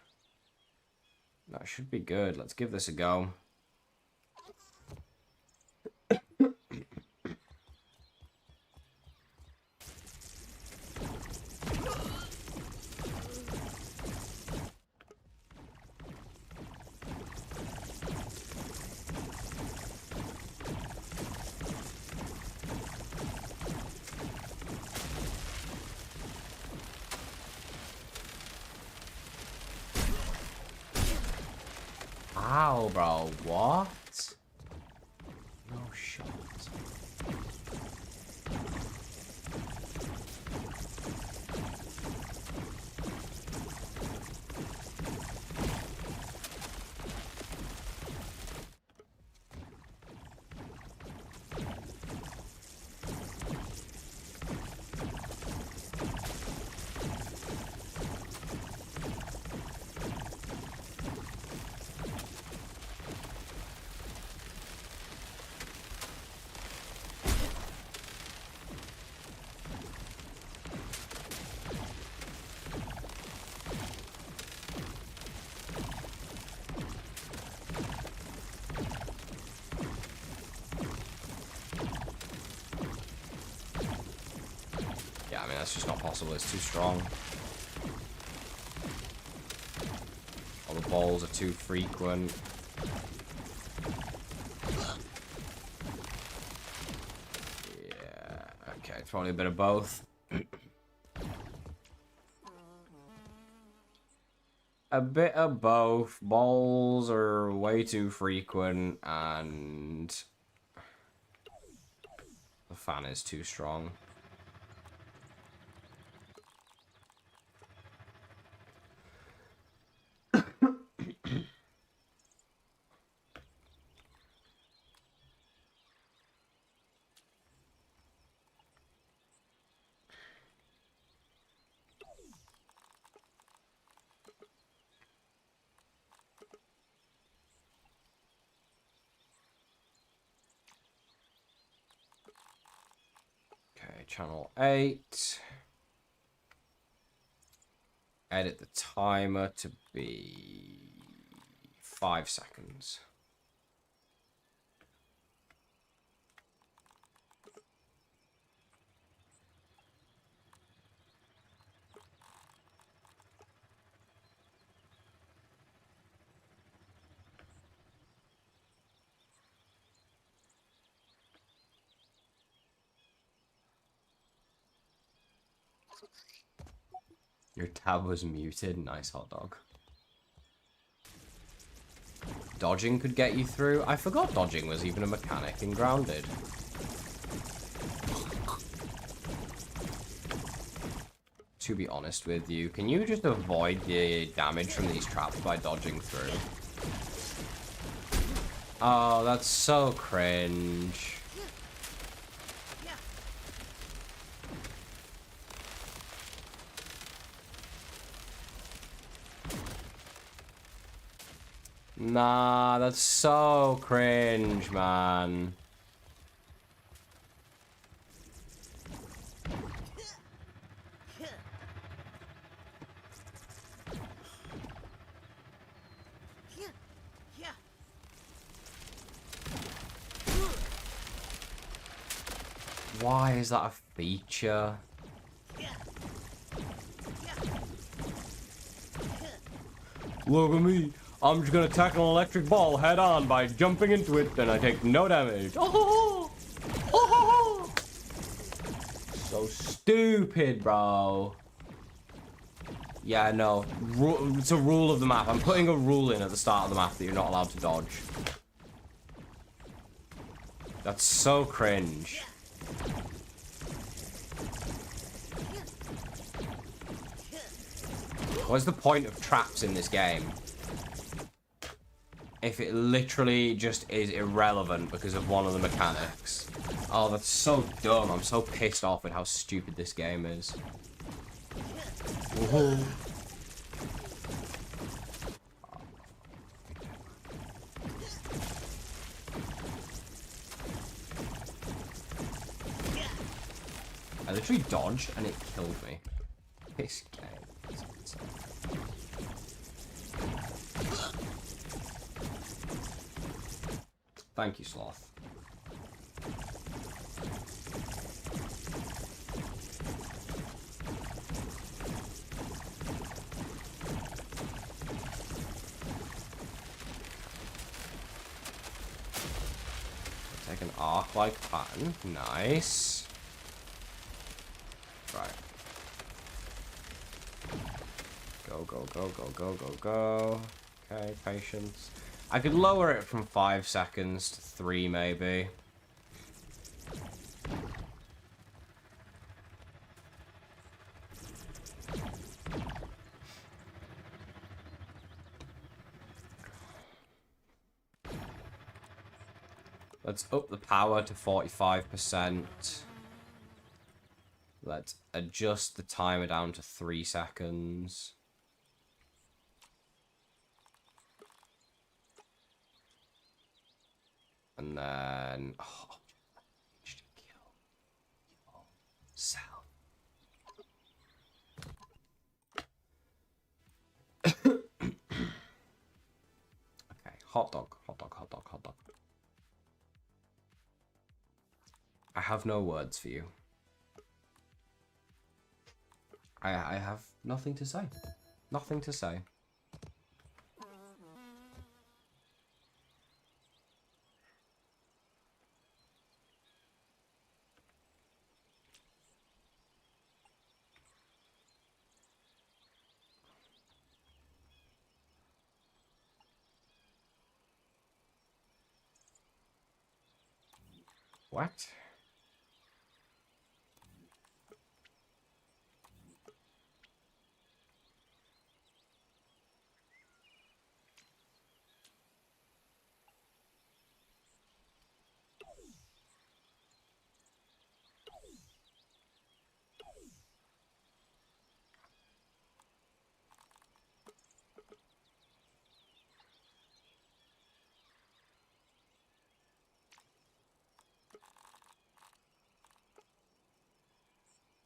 that should be good. Let's give this a go. How, bro? What? No shot. Yeah, I mean, that's just not possible. It's too strong. All the balls are too frequent. Yeah, okay, it's probably a bit of both. A bit of both. Balls are way too frequent, and the fan is too strong. Okay, channel 8. Edit the timer to be 5 seconds. Your tab was muted. Nice, hot dog. Dodging could get you through. I forgot dodging was even a mechanic in Grounded. To be honest with you, can you just avoid the damage from these traps by dodging through? Oh, that's so cringe. Nah, that's so cringe, man. Why is that a feature? Look at me. I'm just gonna tackle an electric ball head on by jumping into it, and I take no damage. Oh, oh, so stupid, bro. Yeah, no. It's a rule of the map. I'm putting a rule in at the start of the map that you're not allowed to dodge. That's so cringe. What's the point of traps in this game? If it literally just is irrelevant because of one of the mechanics. Oh, that's so dumb. I'm so pissed off at how stupid this game is. Woohoo. I literally dodged and it killed me. This game. Thank you, Sloth. Take an arc-like pattern. Nice. Right. Go, go, go, go, go, go, go. Okay, patience. I could lower it from 5 seconds to 3, maybe. Let's up the power to 45%. Let's adjust the timer down to 3 seconds. And then... Oh, kill yourself. Okay, hot dog, hot dog, hot dog, hot dog. I have no words for you. I have nothing to say. Nothing to say. What?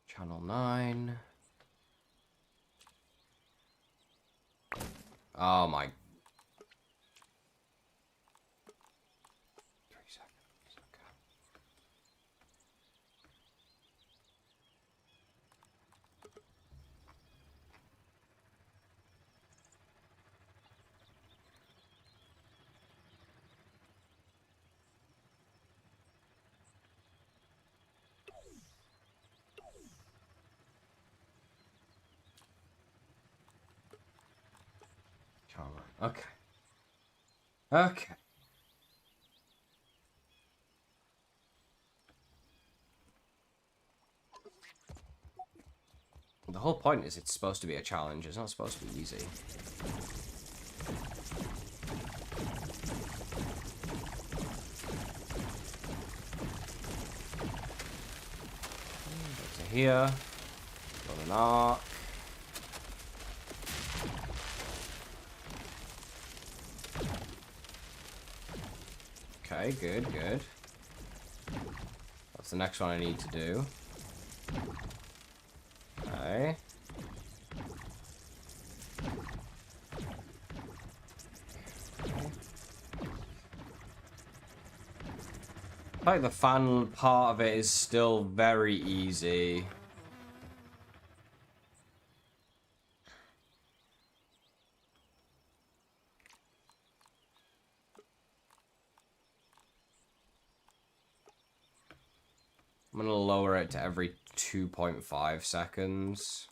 Channel 9. Oh my. 3 seconds. Okay. Okay. Okay. The whole point is it's supposed to be a challenge. It's not supposed to be easy. Go to here. Got an arc. Okay, good, good. That's the next one I need to do. Okay. I think the fan part of it is still very easy. I'm gonna lower it to every 2.5 seconds.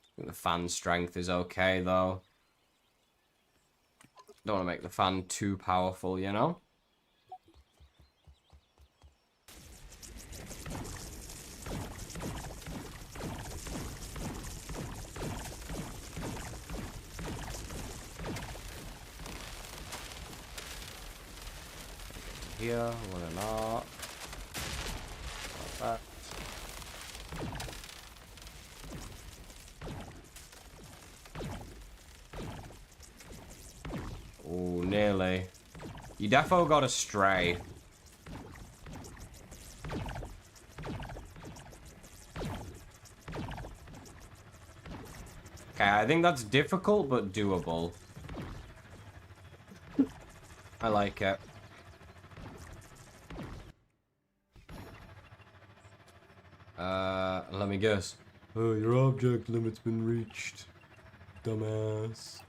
I think the fan strength is okay, though. Don't want to make the fan too powerful, you know? Here, one and up. Like that. Oh, nearly. You defo got a stray. Okay, I think that's difficult, but doable. I like it. Let me guess. Oh, your object limit's been reached. Dumbass.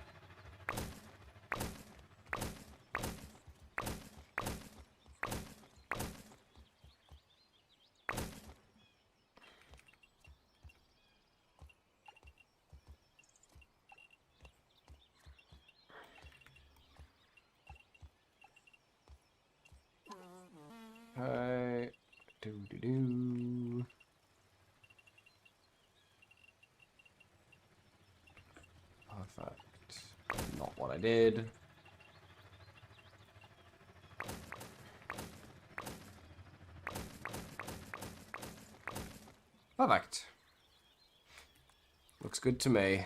Perfect. Not what I did. Perfect. Looks good to me.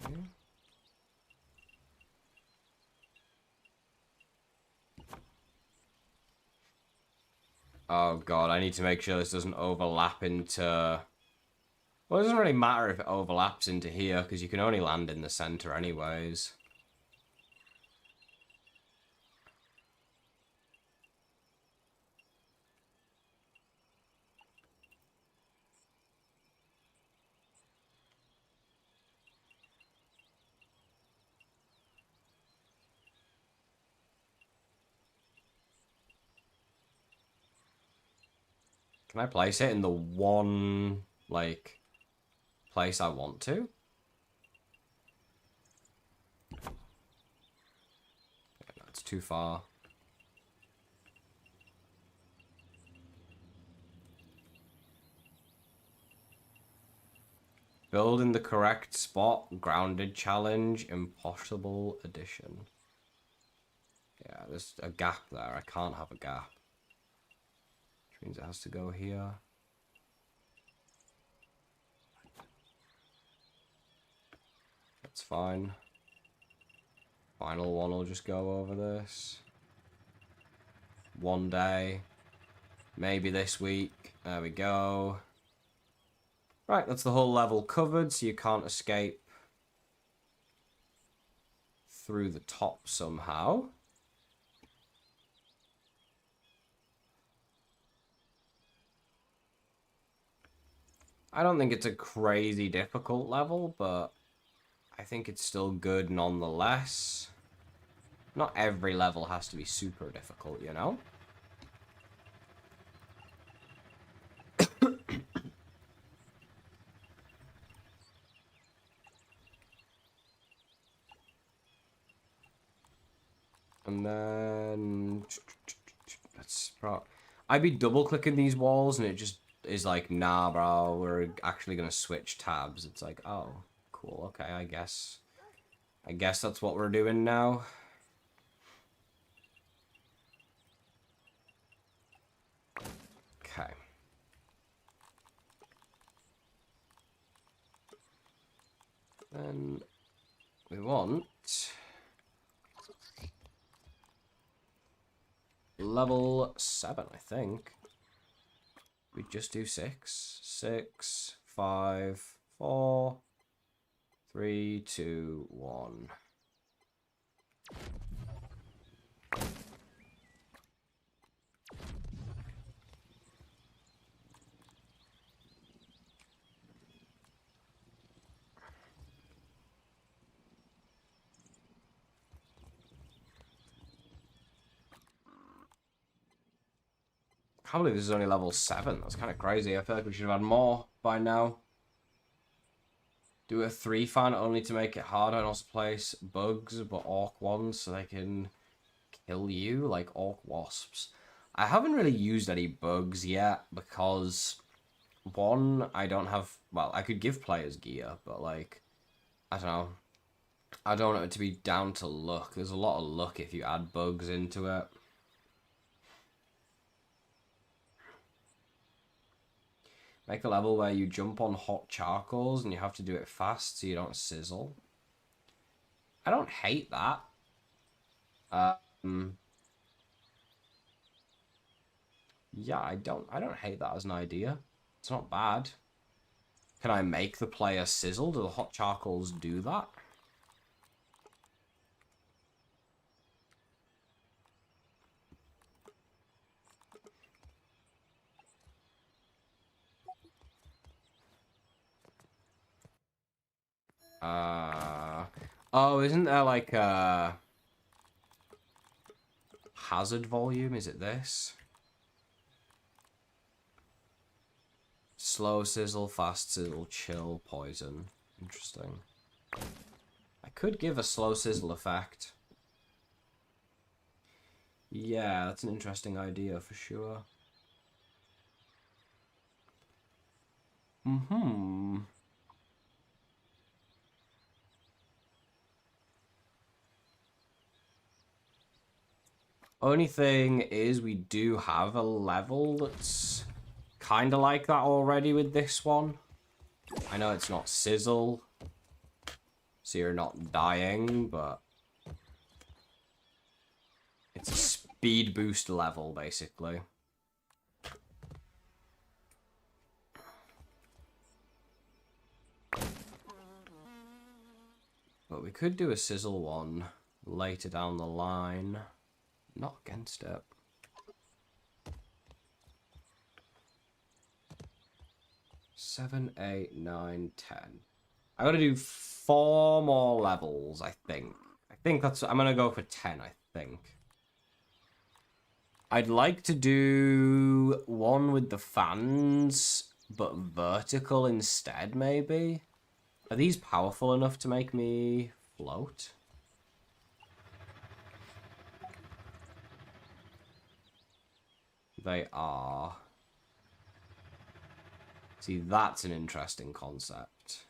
Okay. Oh god, I need to make sure this doesn't overlap into... Well, it doesn't really matter if it overlaps into here, because you can only land in the center anyways. Can I place it in the one, like, place I want to? That's too far. Build in the correct spot. Grounded challenge. Impossible addition. Yeah, there's a gap there. I can't have a gap. Which means it has to go here. That's fine. Final one will just go over this. One day. Maybe this week. There we go. Right, that's the whole level covered, so you can't escape through the top somehow. I don't think it's a crazy difficult level, but I think it's still good nonetheless. Not every level has to be super difficult, you know? And then... I'd be double-clicking these walls, and it just is like, nah, bro, we're actually going to switch tabs. It's like, oh, cool, okay, I guess that's what we're doing now. Okay. Then we want level 7, I think. We just do 6. 6, 5, 4, 3, 2, 1. I can't believe this is only level 7. That's kind of crazy. I feel like we should have had more by now. Do a 3 fan only to make it harder, and also place bugs but orc ones so they can kill you like orc wasps. I haven't really used any bugs yet because, one, I don't have... Well, I could give players gear, but like, I don't know. I don't want it to be down to luck. There's a lot of luck if you add bugs into it. Make a level where you jump on hot charcoals and you have to do it fast so you don't sizzle. I don't hate that. Yeah, I don't hate that as an idea. It's not bad. Can I make the player sizzle? Do the hot charcoals do that? Oh, isn't there like a hazard volume? Is it this? Slow sizzle, fast sizzle, chill, poison. Interesting. I could give a slow sizzle effect. Yeah, that's an interesting idea for sure. Mm-hmm. Only thing is we do have a level that's kind of like that already with this one. I know it's not sizzle, so you're not dying, but it's a speed boost level, basically. But we could do a sizzle one later down the line. Not against it. Seven, 8, 9, 10. I gotta do 4 more levels, I think. I'm gonna go for 10, I think. I'd like to do one with the fans, but vertical instead, maybe? Are these powerful enough to make me float? They are. See, that's an interesting concept.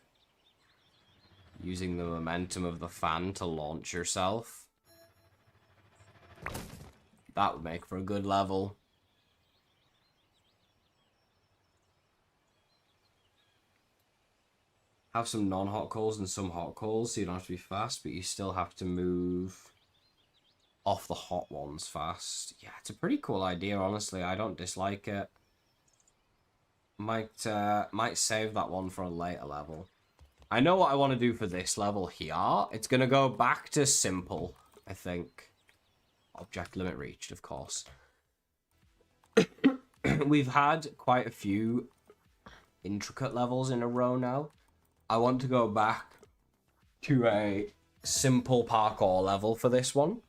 Using the momentum of the fan to launch yourself. That would make for a good level. Have some non-hot calls and some hot calls, so you don't have to be fast, but you still have to move off the hot ones fast. Yeah, it's a pretty cool idea, honestly. I don't dislike it. Might save that one for a later level. I know what I want to do for this level here. It's going to go back to simple, I think. Object limit reached, of course. We've had quite a few intricate levels in a row now. I want to go back to a simple parkour level for this one.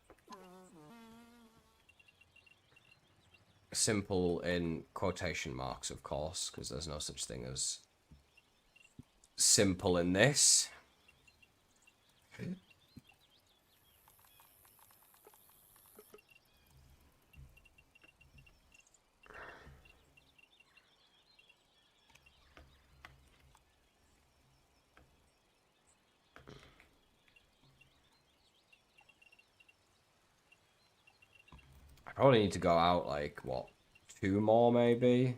Simple in quotation marks, of course, because there's no such thing as simple in this. I probably need to go out, like, what, 2 more, maybe?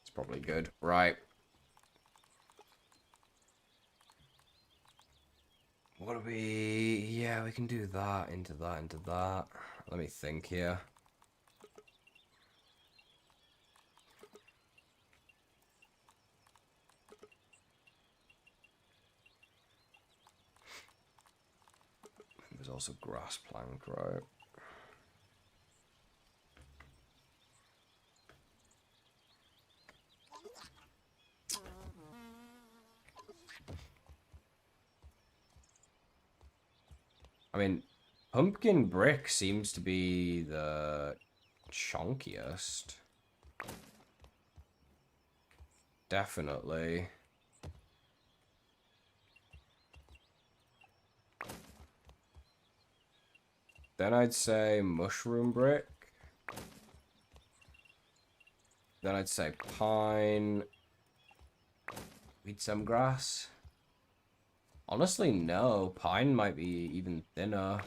It's probably good. Right. What do we... Yeah, we can do that, into that, into that. Let me think here. There's also grass plank, right? I mean, pumpkin brick seems to be the chunkiest. Definitely. Then I'd say mushroom brick. Then I'd say pine. Weed some grass. Honestly, no. Pine might be even thinner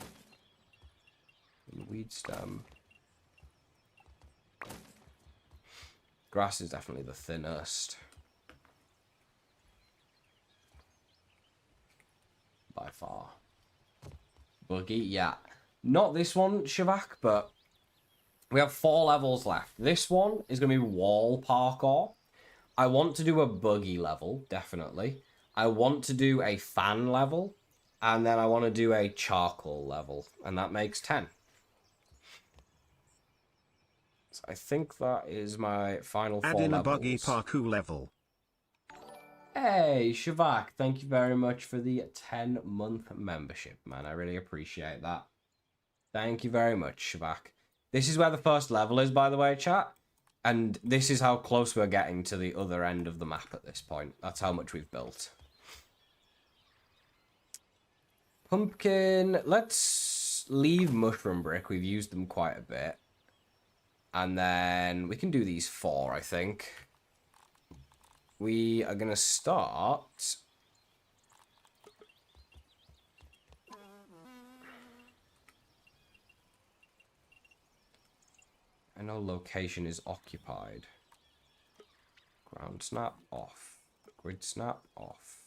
than weed stem. Grass is definitely the thinnest. By far. Buggy, yeah. Not this one, Shavak, but we have 4 levels left. This one is going to be wall parkour. I want to do a buggy level, definitely. I want to do a fan level. And then I want to do a charcoal level. And that makes 10. So I think that is my final 4 Add in levels. a buggy parkour level. Hey, Shavak, thank you very much for the 10-month membership, man. I really appreciate that. Thank you very much, Shavak. This is where the first level is, by the way, chat. And this is how close we're getting to the other end of the map at this point. That's how much we've built. Pumpkin, let's leave mushroom brick. We've used them quite a bit. And then we can do these 4, I think. We are going to start... I know location is occupied. Ground snap off. Grid snap off.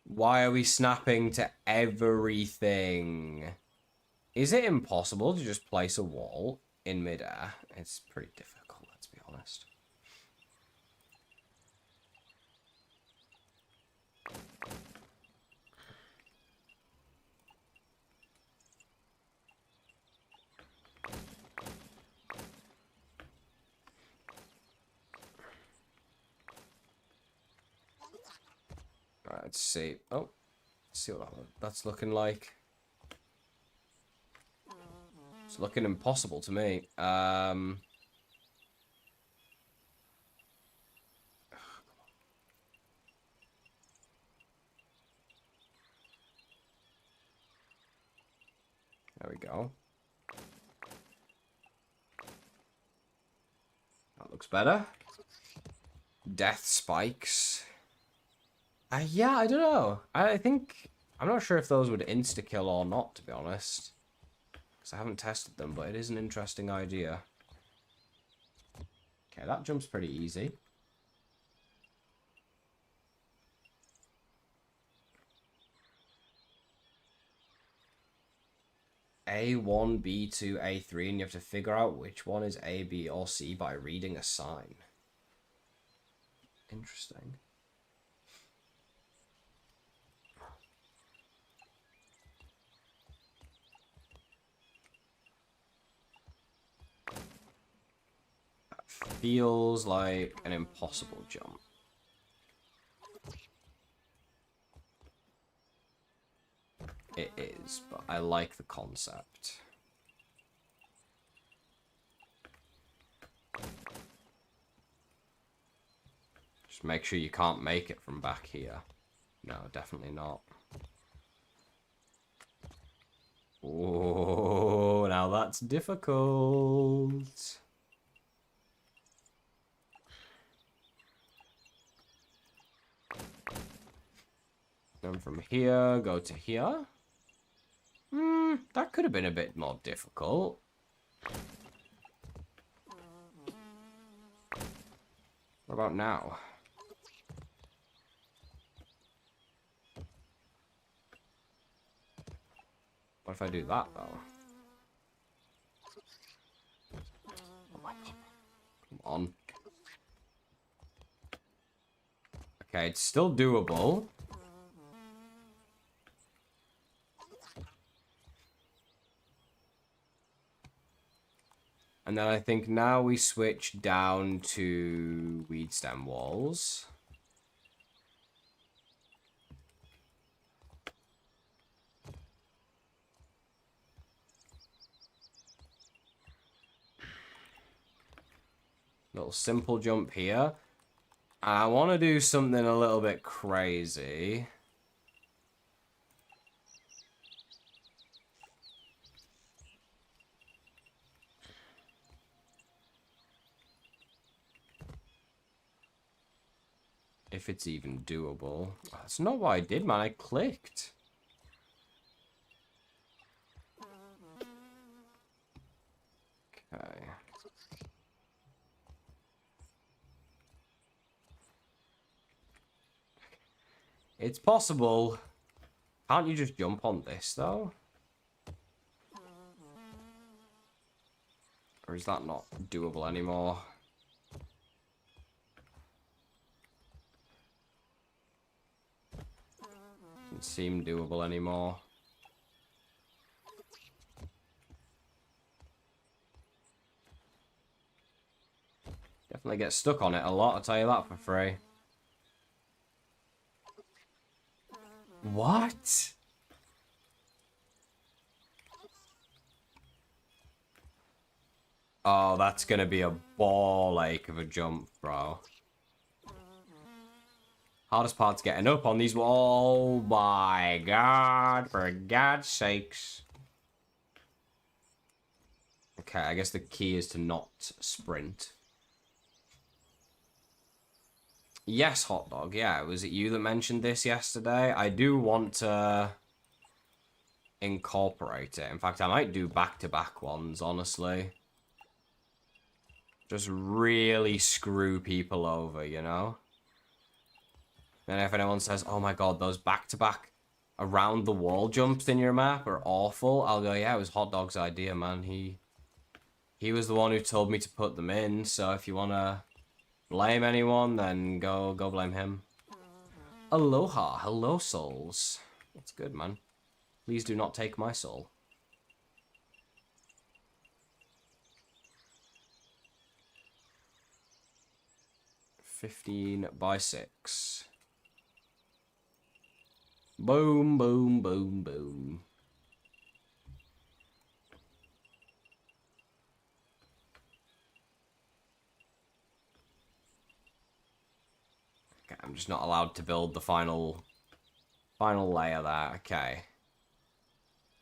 Why are we snapping to everything? Is it impossible to just place a wall in midair? It's pretty difficult, let's be honest. Alright, let's see. Oh, let's see what that's looking like. It's looking impossible to me. There we go. That looks better. Death spikes. Yeah, I don't know. I think... I'm not sure if those would insta-kill or not, to be honest. Because I haven't tested them, but it is an interesting idea. Okay, that jump's pretty easy. A1, B2, A3, and you have to figure out which one is A, B, or C by reading a sign. Interesting. That feels like an impossible jump. It is, but I like the concept. Just make sure you can't make it from back here. No, definitely not. Oh, now that's difficult. Then from here, go to here. That could have been a bit more difficult. What about now? What if I do that, though? Come on. Okay, it's still doable. And then I think now we switch down to weed stem walls. Little simple jump here. I want to do something a little bit crazy. If it's even doable. That's not what I did, man. I clicked. Okay. It's possible. Can't you just jump on this, though? Or is that not doable anymore? Doesn't seem doable anymore. Definitely get stuck on it a lot, I'll tell you that for free. What? Oh, that's gonna be a ball ache of a jump, bro. Hardest part's getting up on these. Oh my god, for God's sakes. Okay, I guess the key is to not sprint. Yes, Hot Dog, yeah. Was it you that mentioned this yesterday? I do want to incorporate it. In fact, I might do back-to-back ones, honestly. Just really screw people over, you know? And if anyone says, oh my god, those back-to-back around the wall jumps in your map are awful, I'll go, yeah, it was Hot Dog's idea, man. He was the one who told me to put them in, so if you want to blame anyone, then go blame him. Aloha, hello souls. It's good, man. Please do not take my soul. (15×6). Boom, boom, boom, boom. Okay, I'm just not allowed to build the final layer there. Okay.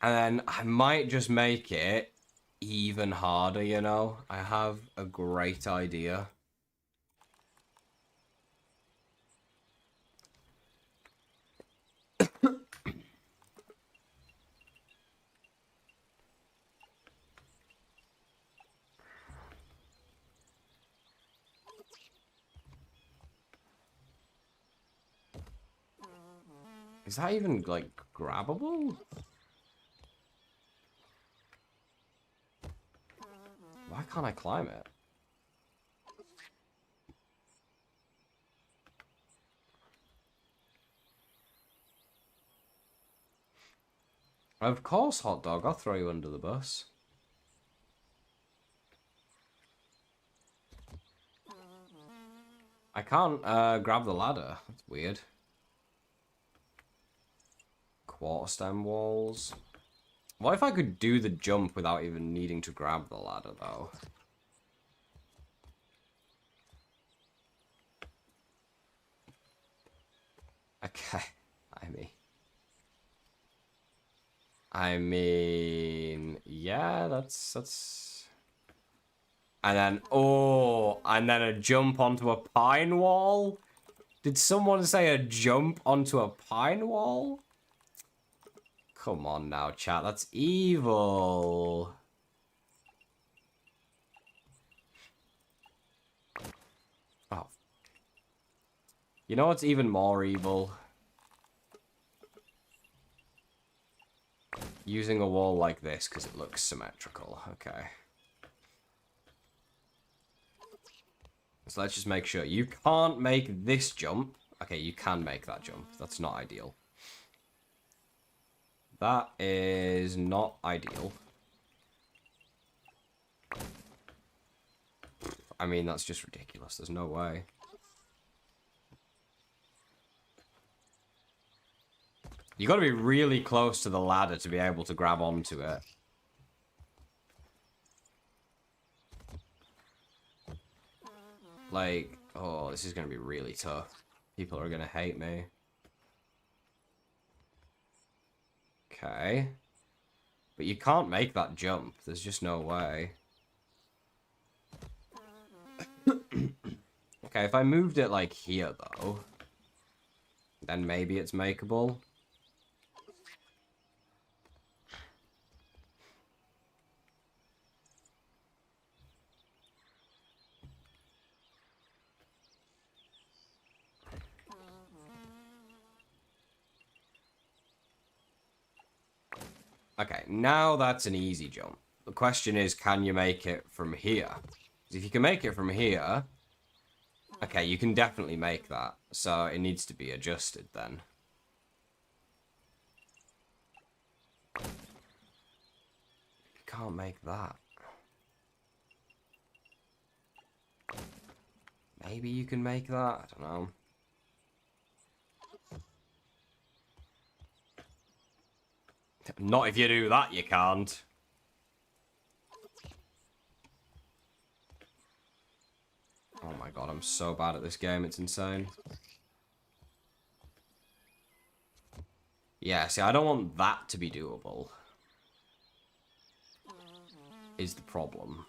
And then I might just make it even harder, you know? I have a great idea. Is that even, like, grabbable? Why can't I climb it? Of course, Hot Dog. I'll throw you under the bus. I can't grab the ladder. That's weird. Quarter stem walls. What if I could do the jump without even needing to grab the ladder, though? Okay. I mean, yeah, that's... And then, oh, and then a jump onto a pine wall? Did someone say a jump onto a pine wall? Come on now, chat, that's evil. Oh. You know what's even more evil? Using a wall like this because it looks symmetrical. Okay. So let's just make sure. You can't make this jump. Okay, you can make that jump. That's not ideal. That is not ideal. I mean, that's just ridiculous. There's no way. You got to be really close to the ladder to be able to grab onto it. Like, oh, this is going to be really tough. People are going to hate me. Okay. But you can't make that jump. There's just no way. Okay, if I moved it, like, here, though, then maybe it's makeable. Okay, now that's an easy jump. The question is, can you make it from here? 'Cause if you can make it from here... Okay, you can definitely make that. So it needs to be adjusted then. You can't make that. Maybe you can make that? I don't know. Not if you do that, you can't. Oh my god, I'm so bad at this game, it's insane. Yeah, see, I don't want that to be doable. Is the problem.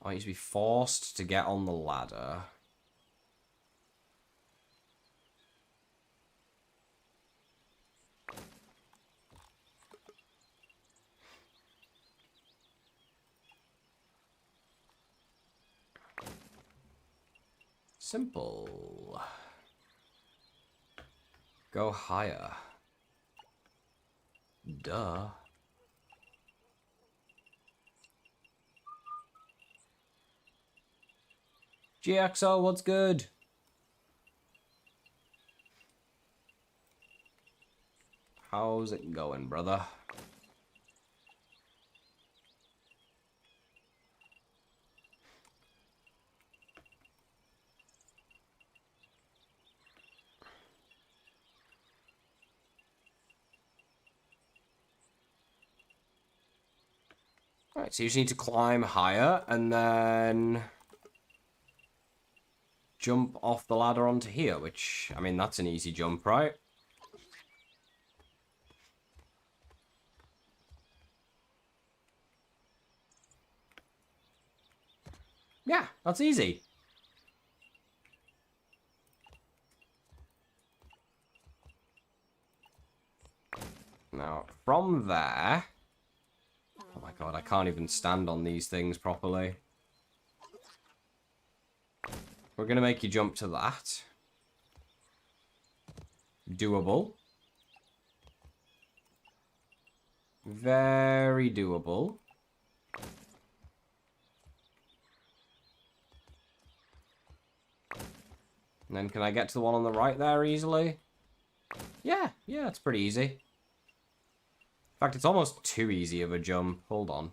I need to be forced to get on the ladder. Simple. Go higher. Duh. GXO, what's good? How's it going, brother? Alright, so you just need to climb higher and then jump off the ladder onto here, which, I mean, that's an easy jump, right? Yeah, that's easy. Now, from there... Oh my god, I can't even stand on these things properly. We're going to make you jump to that. Doable. Very doable. And then can I get to the one on the right there easily? Yeah, it's pretty easy. In fact, it's almost too easy of a jump. Hold on.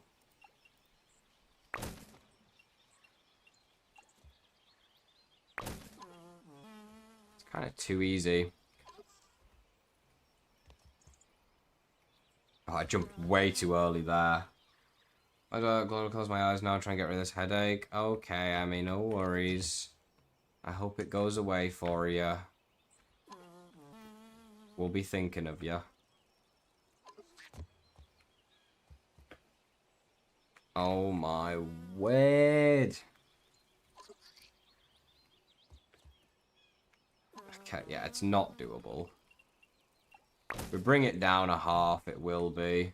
It's kind of too easy. Oh, I jumped way too early there. I gotta close my eyes now, try and get rid of this headache. Okay, I mean, no worries. I hope it goes away for you. We'll be thinking of you. Oh my word. Okay, yeah, it's not doable. If we bring it down a half, it will be.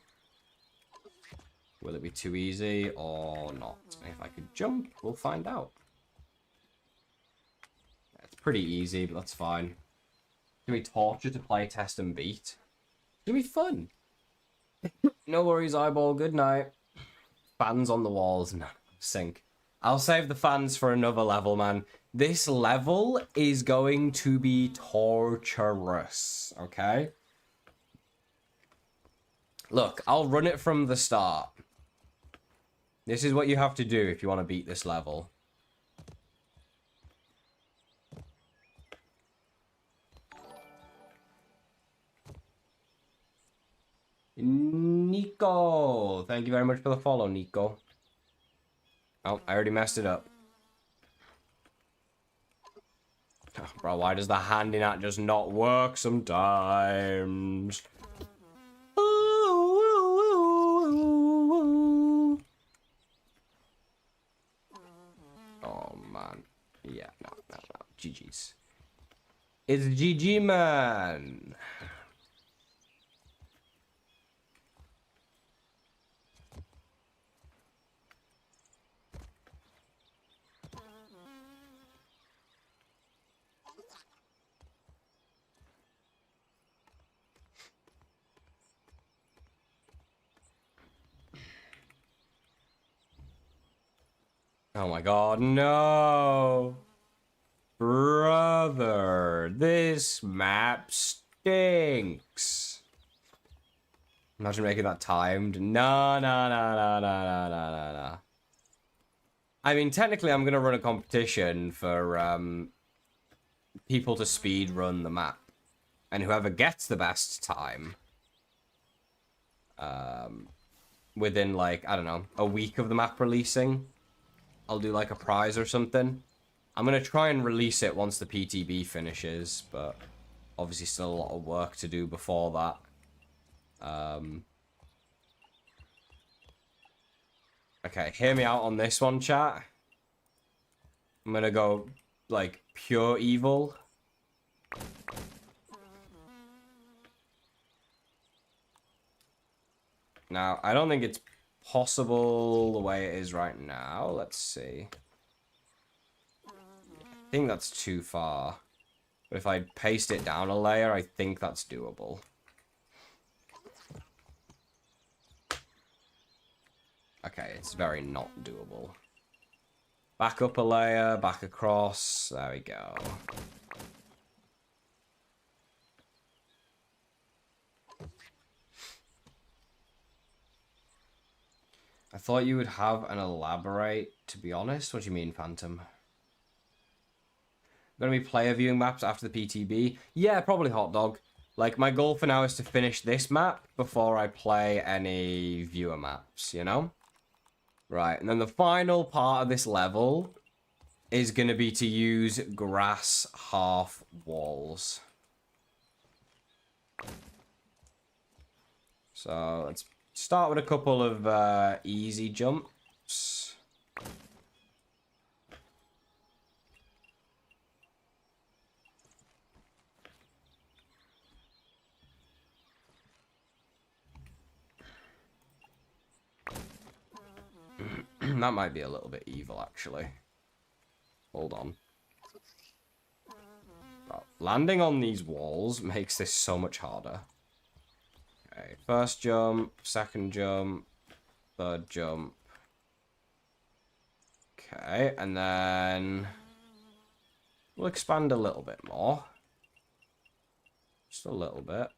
Will it be too easy or not? If I could jump, we'll find out. It's pretty easy, but that's fine. It's gonna be torture to play, test, and beat. It's gonna be fun. No worries, eyeball. Good night. Fans on the walls. No, sink. I'll save the fans for another level, man. This level is going to be torturous, okay? Look, I'll run it from the start. This is what you have to do if you want to beat this level. Nico! Thank you very much for the follow, Nico. Oh, I already messed it up. Oh, bro, why does the handing out just not work sometimes? Oh, man. Yeah, no. GG's. It's GG, man. Oh my god, no! Brother, this map stinks. Imagine making that timed. No, no, no, no, no, no, no, no, no. I mean, technically, I'm going to run a competition for people to speed run the map. And whoever gets the best time within, like, I don't know, a week of the map releasing, I'll do, like, a prize or something. I'm going to try and release it once the PTB finishes, but obviously still a lot of work to do before that. Okay, hear me out on this one, chat. I'm going to go, like, pure evil. Now, I don't think it's possible the way it is right now. Let's see. I think that's too far. But if I paste it down a layer, I think that's doable. Okay, it's very not doable. Back up a layer, back across. There we go. I thought you would have an elaborate, to be honest. What do you mean, Phantom? Gonna be player viewing maps after the PTB? Yeah, probably Hot Dog. Like, my goal for now is to finish this map before I play any viewer maps, you know? Right, and then the final part of this level is gonna be to use grass half walls. So, let's start with a couple of easy jumps. That might be a little bit evil, actually. Hold on. Oh, landing on these walls makes this so much harder. Okay, first jump, second jump, third jump. Okay, and then we'll expand a little bit more. Just a little bit.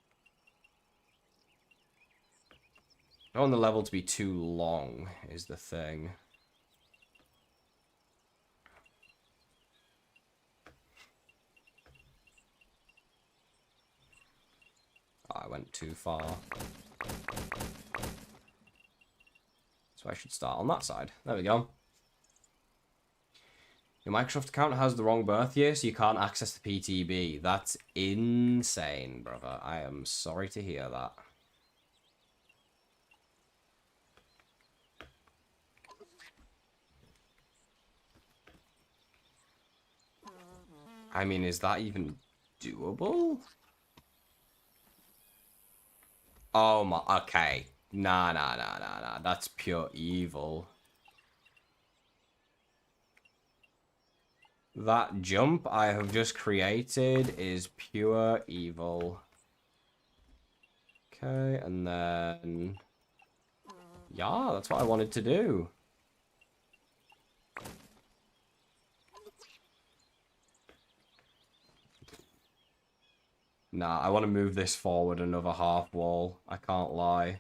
I don't want the level to be too long, is the thing. Oh, I went too far. So I should start on that side. There we go. Your Microsoft account has the wrong birth year, so you can't access the PTB. That's insane, brother. I am sorry to hear that. I mean, is that even doable? Oh my, okay. Nah. That's pure evil. That jump I have just created is pure evil. Okay, and then... Yeah, that's what I wanted to do. Nah, I want to move this forward another half wall. I can't lie.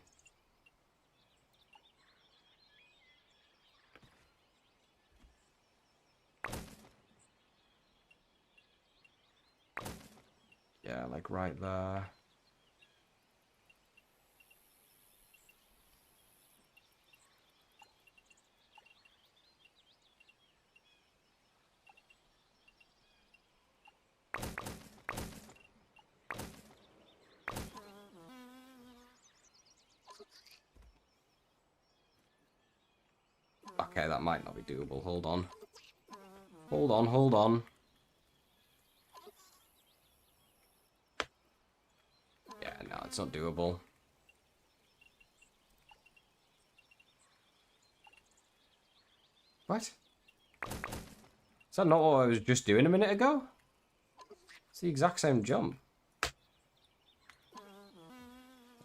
Yeah, like right there. Okay, that might not be doable. Hold on. Hold on. Yeah, no, it's not doable. What? Is that not what I was just doing a minute ago? It's the exact same jump. It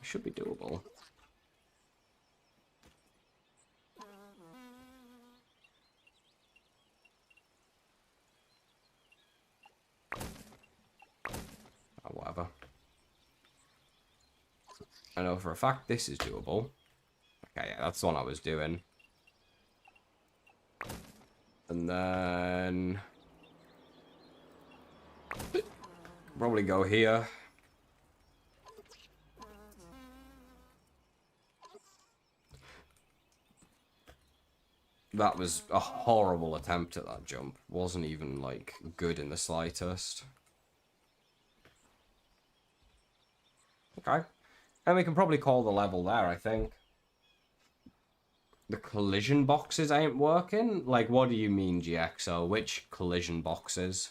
should be doable. I know for a fact this is doable. Okay, yeah, that's the one I was doing. And then... probably go here. That was a horrible attempt at that jump. Wasn't even, like, good in the slightest. Okay. And we can probably call the level there, I think. The collision boxes ain't working? Like, what do you mean, GXO? Which collision boxes?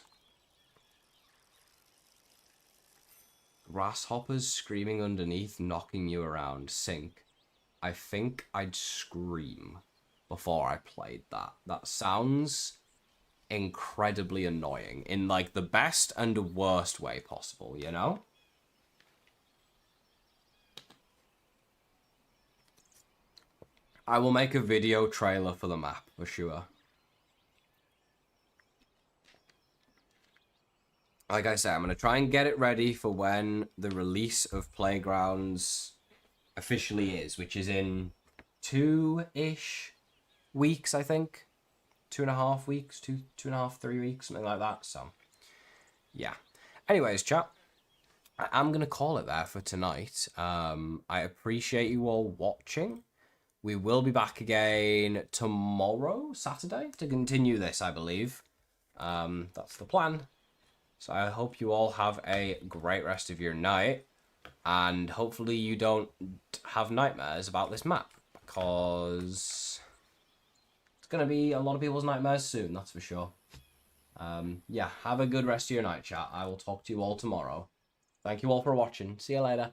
Grasshoppers screaming underneath, knocking you around. Sink. I think I'd scream before I played that. That sounds incredibly annoying in, like, the best and worst way possible, you know? I will make a video trailer for the map, for sure. Like I said, I'm going to try and get it ready for when the release of Playgrounds officially is, which is in 2-ish weeks, I think. 2.5 weeks, 2.5, 3 weeks, something like that. So, yeah. Anyways, chat, I'm going to call it there for tonight. I appreciate you all watching. We will be back again tomorrow, Saturday, to continue this, I believe. That's the plan. So I hope you all have a great rest of your night. And hopefully you don't have nightmares about this map. Because it's going to be a lot of people's nightmares soon, that's for sure. Yeah, have a good rest of your night, chat. I will talk to you all tomorrow. Thank you all for watching. See you later.